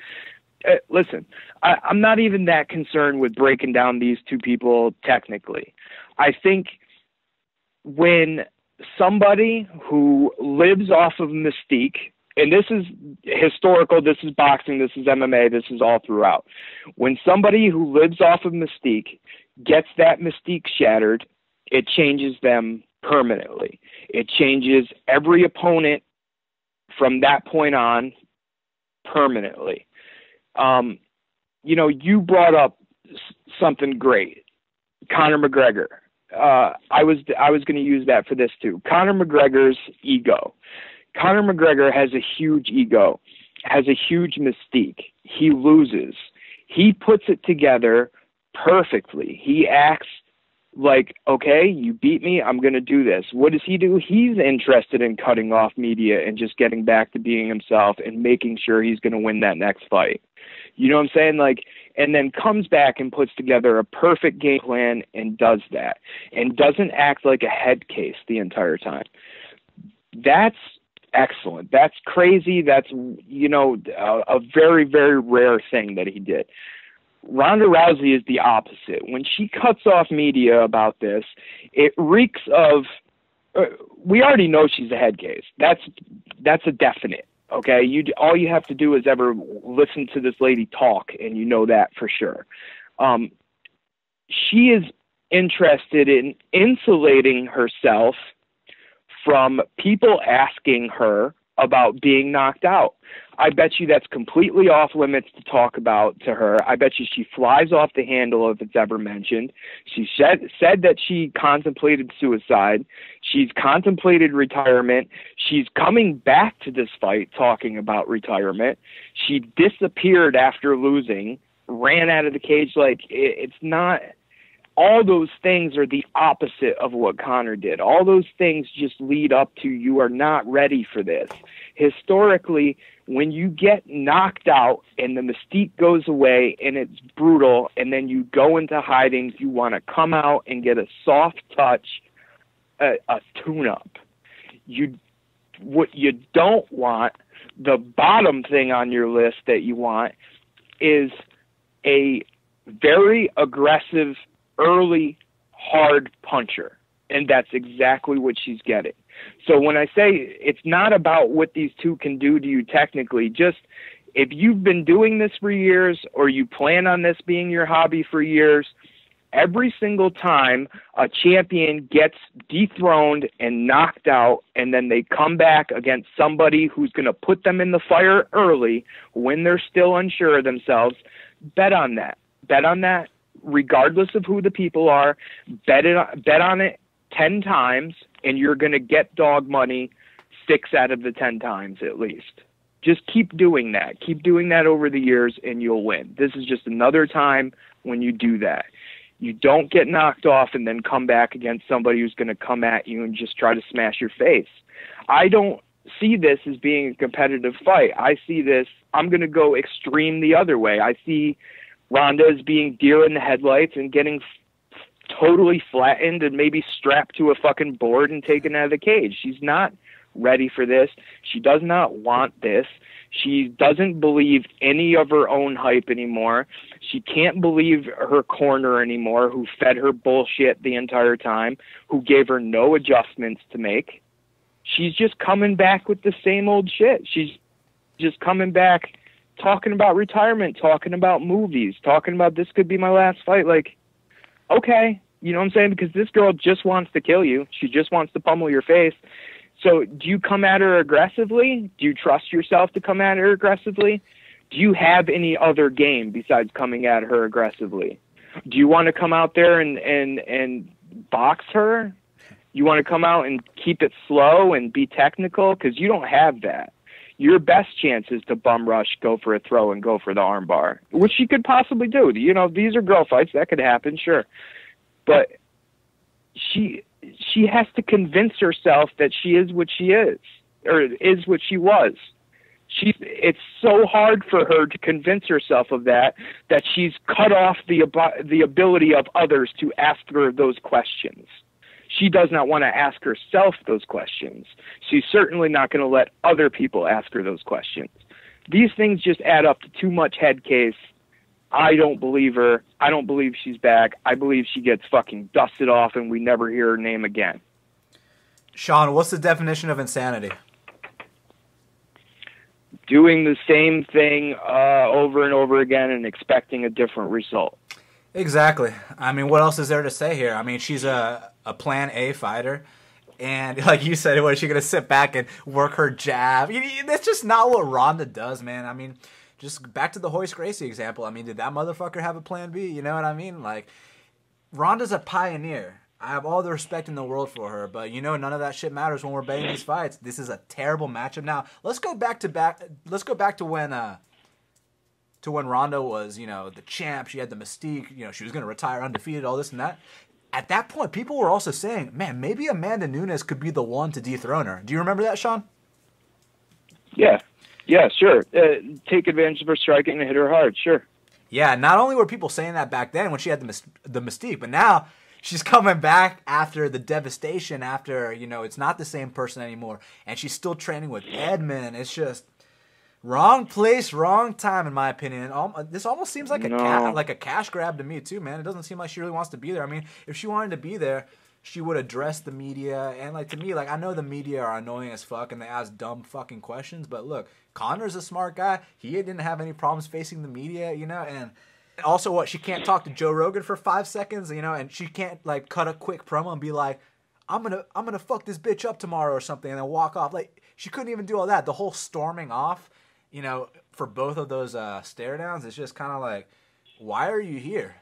Listen, I'm not even that concerned with breaking down these two people technically. I think when somebody who lives off of mystique, and this is historical, this is boxing, this is MMA, this is all throughout. When somebody who lives off of mystique gets that mystique shattered, it changes them permanently. It changes every opponent from that point on permanently. You know, you brought up something great, Conor McGregor. I was going to use that for this too. Conor McGregor's ego. Conor McGregor has a huge ego, has a huge mystique. He loses. He puts it together perfectly. He acts like, okay, you beat me, I'm going to do this. What does he do? He's interested in cutting off media and just getting back to being himself and making sure he's going to win that next fight. You know what I'm saying? Like, and then comes back and puts together a perfect game plan and does that and doesn't act like a head case the entire time. That's excellent. That's crazy. That's, you know, a very, very rare thing that he did. Ronda Rousey is the opposite. When she cuts off media about this, it reeks of, we already know she's a head case. That's a definite. Okay, all you have to do is ever listen to this lady talk, and you know that for sure. She is interested in insulating herself from people asking her about being knocked out. I bet you that's completely off limits to talk about to her. I bet you she flies off the handle if it's ever mentioned. She said that she contemplated suicide. She's contemplated retirement. She's coming back to this fight talking about retirement. She disappeared after losing, ran out of the cage. Like, it's not... all those things are the opposite of what Conor did. All those things just lead up to you are not ready for this. Historically, when you get knocked out and the mystique goes away and it's brutal and then you go into hiding, you want to come out and get a soft touch, a tune-up. What you don't want, the bottom thing on your list that you want, is a very aggressive, early, hard puncher. And that's exactly what she's getting. So when I say it's not about what these two can do to you technically, just if you've been doing this for years or you plan on this being your hobby for years, every single time a champion gets dethroned and knocked out and then they come back against somebody who's going to put them in the fire early when they're still unsure of themselves, bet on that. Bet on that regardless of who the people are. Bet on it 10 times and you're going to get dog money 6 out of the 10 times at least. Just keep doing that. Keep doing that over the years and you'll win. This is just another time when you do that. You don't get knocked off and then come back against somebody who's going to come at you and just try to smash your face. I don't see this as being a competitive fight. I see this, I'm going to go extreme the other way. I see Ronda as being deer in the headlights and getting totally flattened and maybe strapped to a fucking board and taken out of the cage. She's not ready for this. She does not want this. She doesn't believe any of her own hype anymore. She can't believe her corner anymore, who fed her bullshit the entire time, who gave her no adjustments to make. She's just coming back with the same old shit. She's just coming back talking about retirement, talking about movies, talking about this could be my last fight. Like, okay, you know what I'm saying? Because this girl just wants to kill you. She just wants to pummel your face. So do you come at her aggressively? Do you trust yourself to come at her aggressively? Do you have any other game besides coming at her aggressively? Do you want to come out there and box her? You want to come out and keep it slow and be technical? Because you don't have that. Your best chance is to bum rush, go for a throw, and go for the arm bar, which she could possibly do. You know, these are girl fights. That could happen, sure. But she has to convince herself that she is what she is, or is what she was. It's so hard for her to convince herself of that she's cut off the ability of others to ask her those questions. She does not want to ask herself those questions. She's certainly not going to let other people ask her those questions. These things just add up to too much head case. I don't believe her. I don't believe she's back. I believe she gets fucking dusted off and we never hear her name again. Sean, what's the definition of insanity? Doing the same thing over and over again and expecting a different result. Exactly. I mean, what else is there to say here? I mean, she's a plan A fighter. And like you said, was she going to sit back and work her jab? That's just not what Ronda does, man. I mean, just back to the Hoist Gracie example. I mean, did that motherfucker have a plan B? You know what I mean? Like, Ronda's a pioneer. I have all the respect in the world for her, but you know, none of that shit matters when we're betting these fights. This is a terrible matchup. Now, let's go back to when Ronda was, you know, the champ. She had the mystique. You know, she was going to retire undefeated, all this and that. At that point, people were also saying, man, maybe Amanda Nunes could be the one to dethrone her. Do you remember that, Sean? Yeah, sure. Take advantage of her striking and hit her hard, sure. Yeah, not only were people saying that back then when she had the mystique, but now she's coming back after the devastation, after, you know, it's not the same person anymore, and she's still training with Edmund. It's just wrong place, wrong time, in my opinion. This almost seems like a cash grab to me too, man. It doesn't seem like she really wants to be there. I mean, if she wanted to be there, she would address the media. And like, to me, like, I know the media are annoying as fuck and they ask dumb fucking questions, but look, Conor's a smart guy. He didn't have any problems facing the media, you know. And also, she can't talk to Joe Rogan for 5 seconds, you know, and she can't like cut a quick promo and be like, I'm gonna fuck this bitch up tomorrow or something, and then walk off. Like, she couldn't even do all that. The whole storming off, you know, for both of those stare downs, it's just kind of like, why are you here?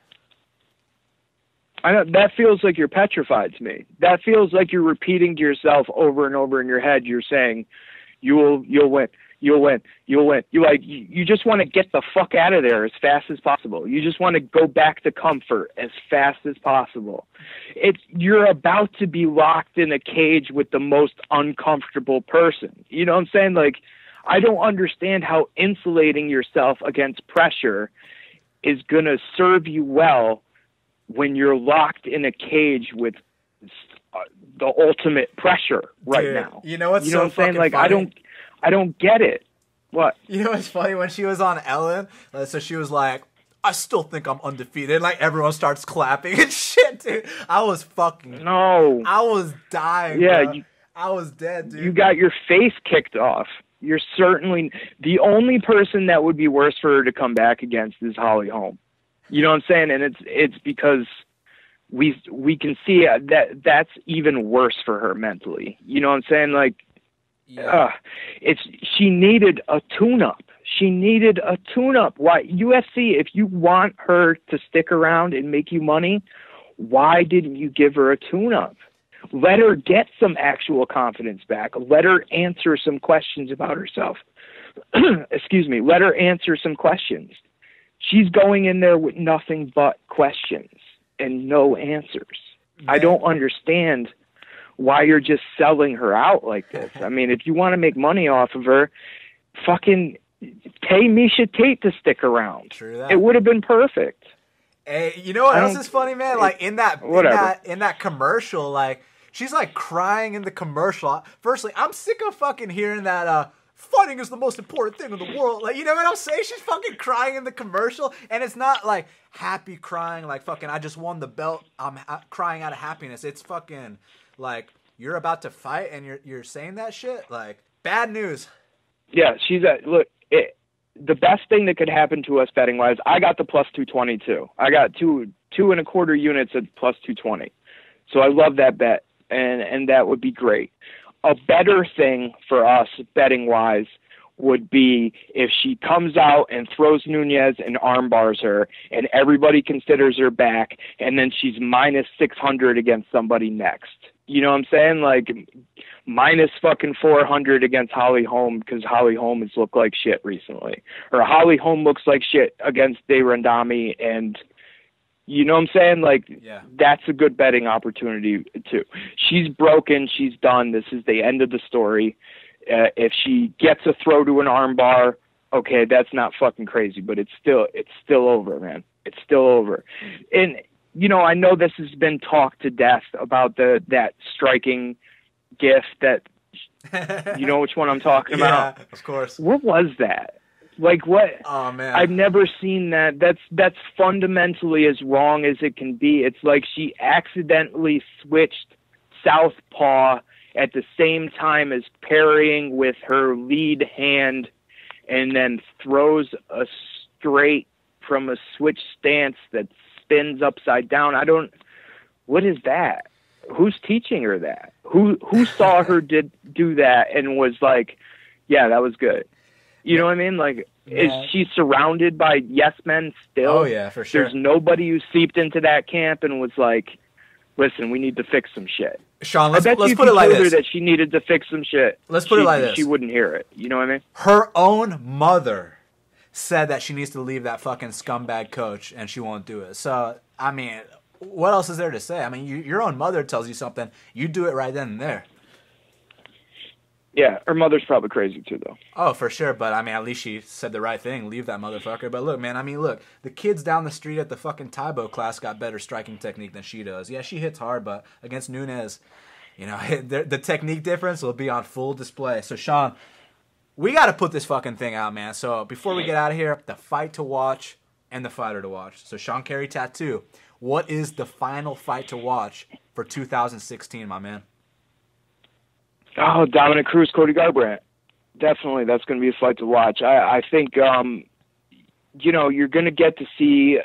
That feels like you're petrified to me. That feels like you're repeating to yourself over and over in your head. You're saying, you'll win. You'll win. You just want to get the fuck out of there as fast as possible. You just want to go back to comfort as fast as possible. You're about to be locked in a cage with the most uncomfortable person. You know what I'm saying? Like, I don't understand how insulating yourself against pressure is going to serve you well when you're locked in a cage with the ultimate pressure right now. You know what's you know so what I'm saying? Like, funny? I don't get it. What? You know what's funny? When she was on Ellen, so she was like, I still think I'm undefeated. And, like, everyone starts clapping and shit, dude. I was dying, yeah, bro. I was dead, dude. You got your face kicked off. You're certainly the only person that would be worse for her to come back against is Holly Holm. You know what I'm saying? And it's because we can see that's even worse for her mentally. You know what I'm saying? Like, she needed a tune-up. Why, UFC, if you want her to stick around and make you money, why didn't you give her a tune-up? Let her get some actual confidence back. Let her answer some questions about herself. Excuse me. Let her answer some questions. She's going in there with nothing but questions and no answers. Man. I don't understand why you're just selling her out like this. I mean, if you want to make money off of her, fucking pay Misha Tate to stick around. True that. It would have been perfect. Hey, you know what else is funny, man? Like, in that commercial, like, she's like crying in the commercial. Firstly, I'm sick of fucking hearing that fighting is the most important thing in the world. Like, you know what I'm saying? She's fucking crying in the commercial, and it's not like happy crying, like fucking I just won the belt. I'm crying out of happiness. It's fucking like you're about to fight and you're saying that shit. Like, bad news. Yeah, the best thing that could happen to us betting wise, I got the plus 220 too. I got two and a quarter units at plus 220. So I love that bet, and that would be great. A better thing for us betting wise would be if she comes out and throws Nunes and arm bars her, and everybody considers her back, and then she's minus 600 against somebody next. You know what I'm saying? Like, minus fucking 400 against Holly Holm because Holly Holm has looked like shit recently. Or Holly Holm looks like shit against De Randami, and you know what I'm saying? Like, yeah. That's a good betting opportunity too. She's broken. She's done. This is the end of the story. If she gets a throw to an arm bar, okay, that's not fucking crazy, but it's still over, man. It's still over. And, you know, I know this has been talked to death about that striking gif that, you know which one I'm talking about? Yeah, of course. What was that? Like, what? Oh, man. I've never seen that. That's fundamentally as wrong as it can be. It's like she accidentally switched southpaw at the same time as parrying with her lead hand and then throws a straight from a switch stance that spins upside down. What is that? Who's teaching her that? Who saw her do that and was like, yeah, that was good. You know what I mean? Like, yeah. Is she surrounded by yes men still? Oh, yeah, for sure. There's nobody who seeped into that camp and was like, listen, we need to fix some shit. Sean, let's put it like this. That she needed to fix some shit. Let's put it like this. She wouldn't hear it. You know what I mean? Her own mother said that she needs to leave that fucking scumbag coach, and she won't do it. So, I mean, what else is there to say? I mean, your own mother tells you something. You do it right then and there. Yeah, her mother's probably crazy too, though. Oh, for sure. But, I mean, at least she said the right thing. Leave that motherfucker. But look, man, I mean, look. The kids down the street at the fucking Taibo class got better striking technique than she does. Yeah, she hits hard, but against Nunes, you know, the technique difference will be on full display. So, Sean, we got to put this fucking thing out, man. So, before we get out of here, the fight to watch and the fighter to watch. So, Sean Carey Tattoo, what is the final fight to watch for 2016, my man? Oh, Dominic Cruz, Cody Garbrandt. Definitely, that's going to be a fight to watch. I think, you know, you're going to get to see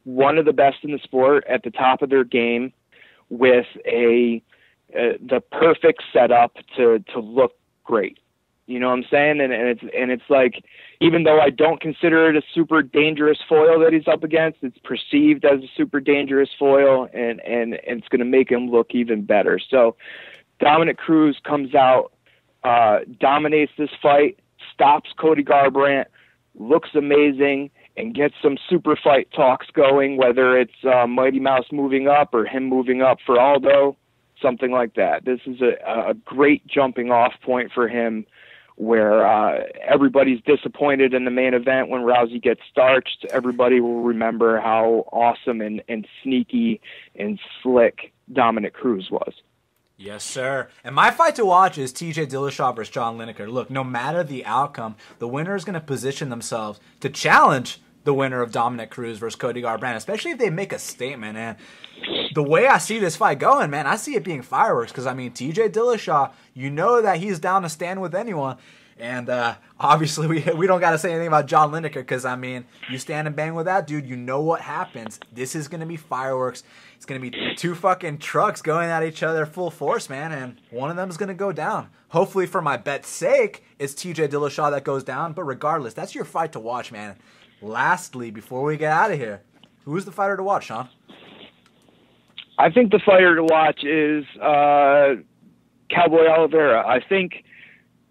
one of the best in the sport at the top of their game with the perfect setup to look great. You know what I'm saying? And it's like, even though I don't consider it a super dangerous foil that he's up against, it's perceived as a super dangerous foil, and it's going to make him look even better. So Dominic Cruz comes out, dominates this fight, stops Cody Garbrandt, looks amazing, and gets some super fight talks going, whether it's Mighty Mouse moving up or him moving up for Aldo, something like that. This is a great jumping off point for him, where everybody's disappointed in the main event when Rousey gets starched. Everybody will remember how awesome and sneaky and slick Dominic Cruz was. Yes, sir. And my fight to watch is TJ Dillashaw versus John Lineker. Look, no matter the outcome, the winner is going to position themselves to challenge the winner of Dominic Cruz versus Cody Garbrandt, especially if they make a statement. And the way I see this fight going, man, I see it being fireworks because, I mean, TJ Dillashaw, you know that he's down to stand with anyone. And obviously, we don't got to say anything about John Lineker because, I mean, you stand and bang with that dude, you know what happens. This is going to be fireworks. It's going to be two fucking trucks going at each other full force, man, and one of them is going to go down. Hopefully, for my bet's sake, it's TJ Dillashaw that goes down, but regardless, that's your fight to watch, man. Lastly, before we get out of here, who's the fighter to watch, Sean? I think the fighter to watch is Cowboy Oliveira. I think,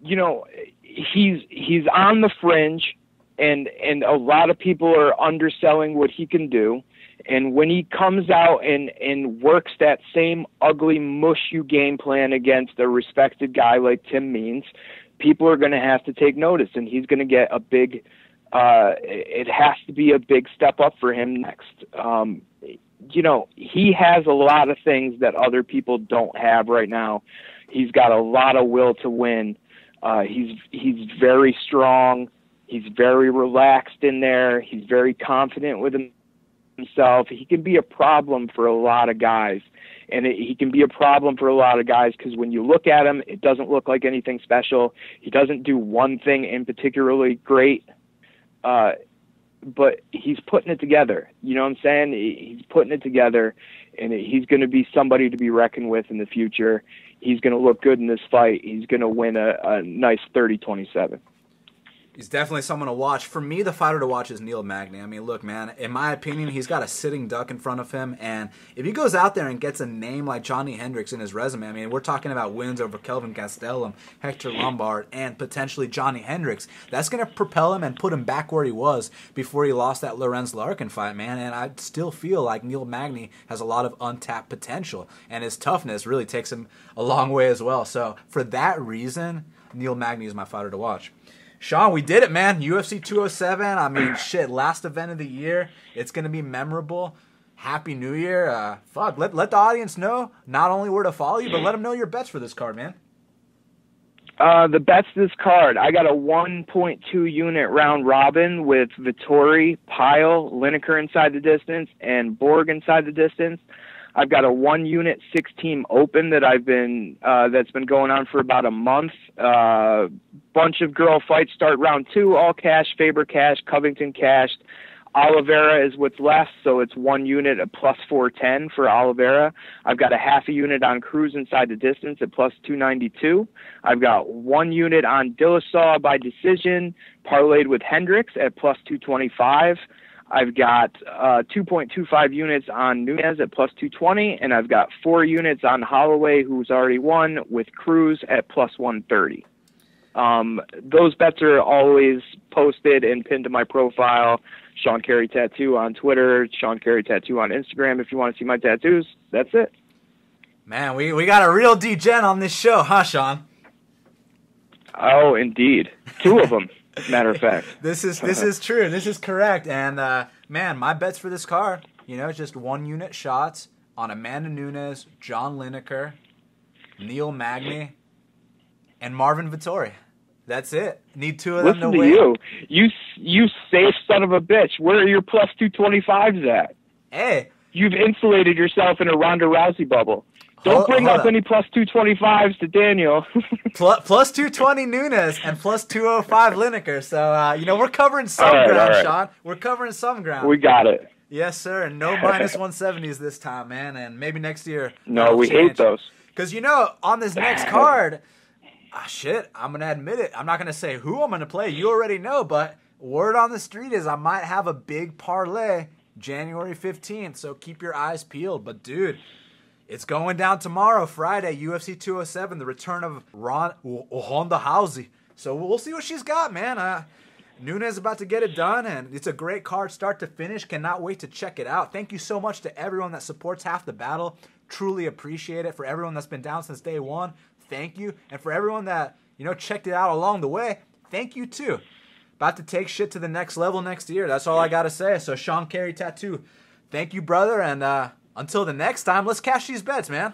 you know, he's on the fringe, and a lot of people are underselling what he can do. And when he comes out and works that same ugly mush you game plan against a respected guy like Tim Means, people are going to have to take notice, and he's going to get a big it has to be a big step up for him next. You know, he has a lot of things that other people don't have right now. He's got a lot of will to win. He's very strong. He's very relaxed in there. He's very confident with himself. He can be a problem for a lot of guys. And he can be a problem for a lot of guys because when you look at him, it doesn't look like anything special. He doesn't do one thing in particularly great. But he's putting it together. You know what I'm saying? He's putting it together, and he's going to be somebody to be reckoned with in the future. He's going to look good in this fight. He's going to win a nice 30-27. He's definitely someone to watch. For me, the fighter to watch is Neil Magny. I mean, look, man, in my opinion, he's got a sitting duck in front of him. And if he goes out there and gets a name like Johnny Hendricks in his resume, I mean, we're talking about wins over Kelvin Gastelum, Hector Lombard, and potentially Johnny Hendricks. That's going to propel him and put him back where he was before he lost that Lorenz Larkin fight, man. And I still feel like Neil Magny has a lot of untapped potential. And his toughness really takes him a long way as well. So for that reason, Neil Magny is my fighter to watch. Sean, we did it, man. UFC 207. I mean, shit, last event of the year. It's going to be memorable. Happy New Year. Let the audience know not only where to follow you, but let them know your bets for this card, man. The bets this card, I got a 1.2 unit round robin with Vettori, Pyle, Lineker inside the distance, and Borg inside the distance. I've got a 1 unit 6-team open that that's been going on for about a month. Bunch of girl fights start round 2, all cash, Faber cash, Covington cashed. Oliveira is what's left, so it's 1 unit at plus 410 for Oliveira. I've got a half a unit on Cruz inside the distance at plus 292. I've got 1 unit on Dillashaw by decision, parlayed with Hendricks at plus 225. I've got 2.25 units on Nunes at plus 220, and I've got 4 units on Holloway, who's already won, with Cruz at plus 130. Those bets are always posted and pinned to my profile, Sean Carey Tattoo on Twitter, Sean Carey Tattoo on Instagram. If you want to see my tattoos, that's it. Man, we got a real D-Gen on this show, huh, Sean? Oh, indeed. 2 of them. Matter of fact, this is true. This is correct. And man, my bets for this card, just 1 unit shots on Amanda Nunes, John Lineker, Neil Magny, and Marvin Vettori. That's it. Need 2 of them to win. Listen to you safe son of a bitch. Where are your plus 225s at? Hey, you've insulated yourself in a Ronda Rousey bubble. Don't bring up any plus 225s to Daniel. plus 220 Nunes and plus 205 Lineker. So, we're covering some ground, right. Sean. We're covering some ground. We got it. Yes, sir. And no minus 170s this time, man. And maybe next year. No, we hate those. Because, on this next card, I'm going to admit it. I'm not going to say who I'm going to play. You already know. But word on the street is I might have a big parlay January 15th. So keep your eyes peeled. But, dude, it's going down tomorrow, Friday, UFC 207, the return of Ronda Rousey So we'll see what she's got, man. Nunes is about to get it done, and it's a great card start to finish. Cannot wait to check it out. Thank you so much to everyone that supports Half the Battle. Truly appreciate it. For everyone that's been down since day one, thank you. And for everyone that, checked it out along the way, thank you too. About to take shit to the next level next year. That's all I got to say. So Sean Carey Tattoo, thank you, brother. And until the next time, let's cash these bets, man.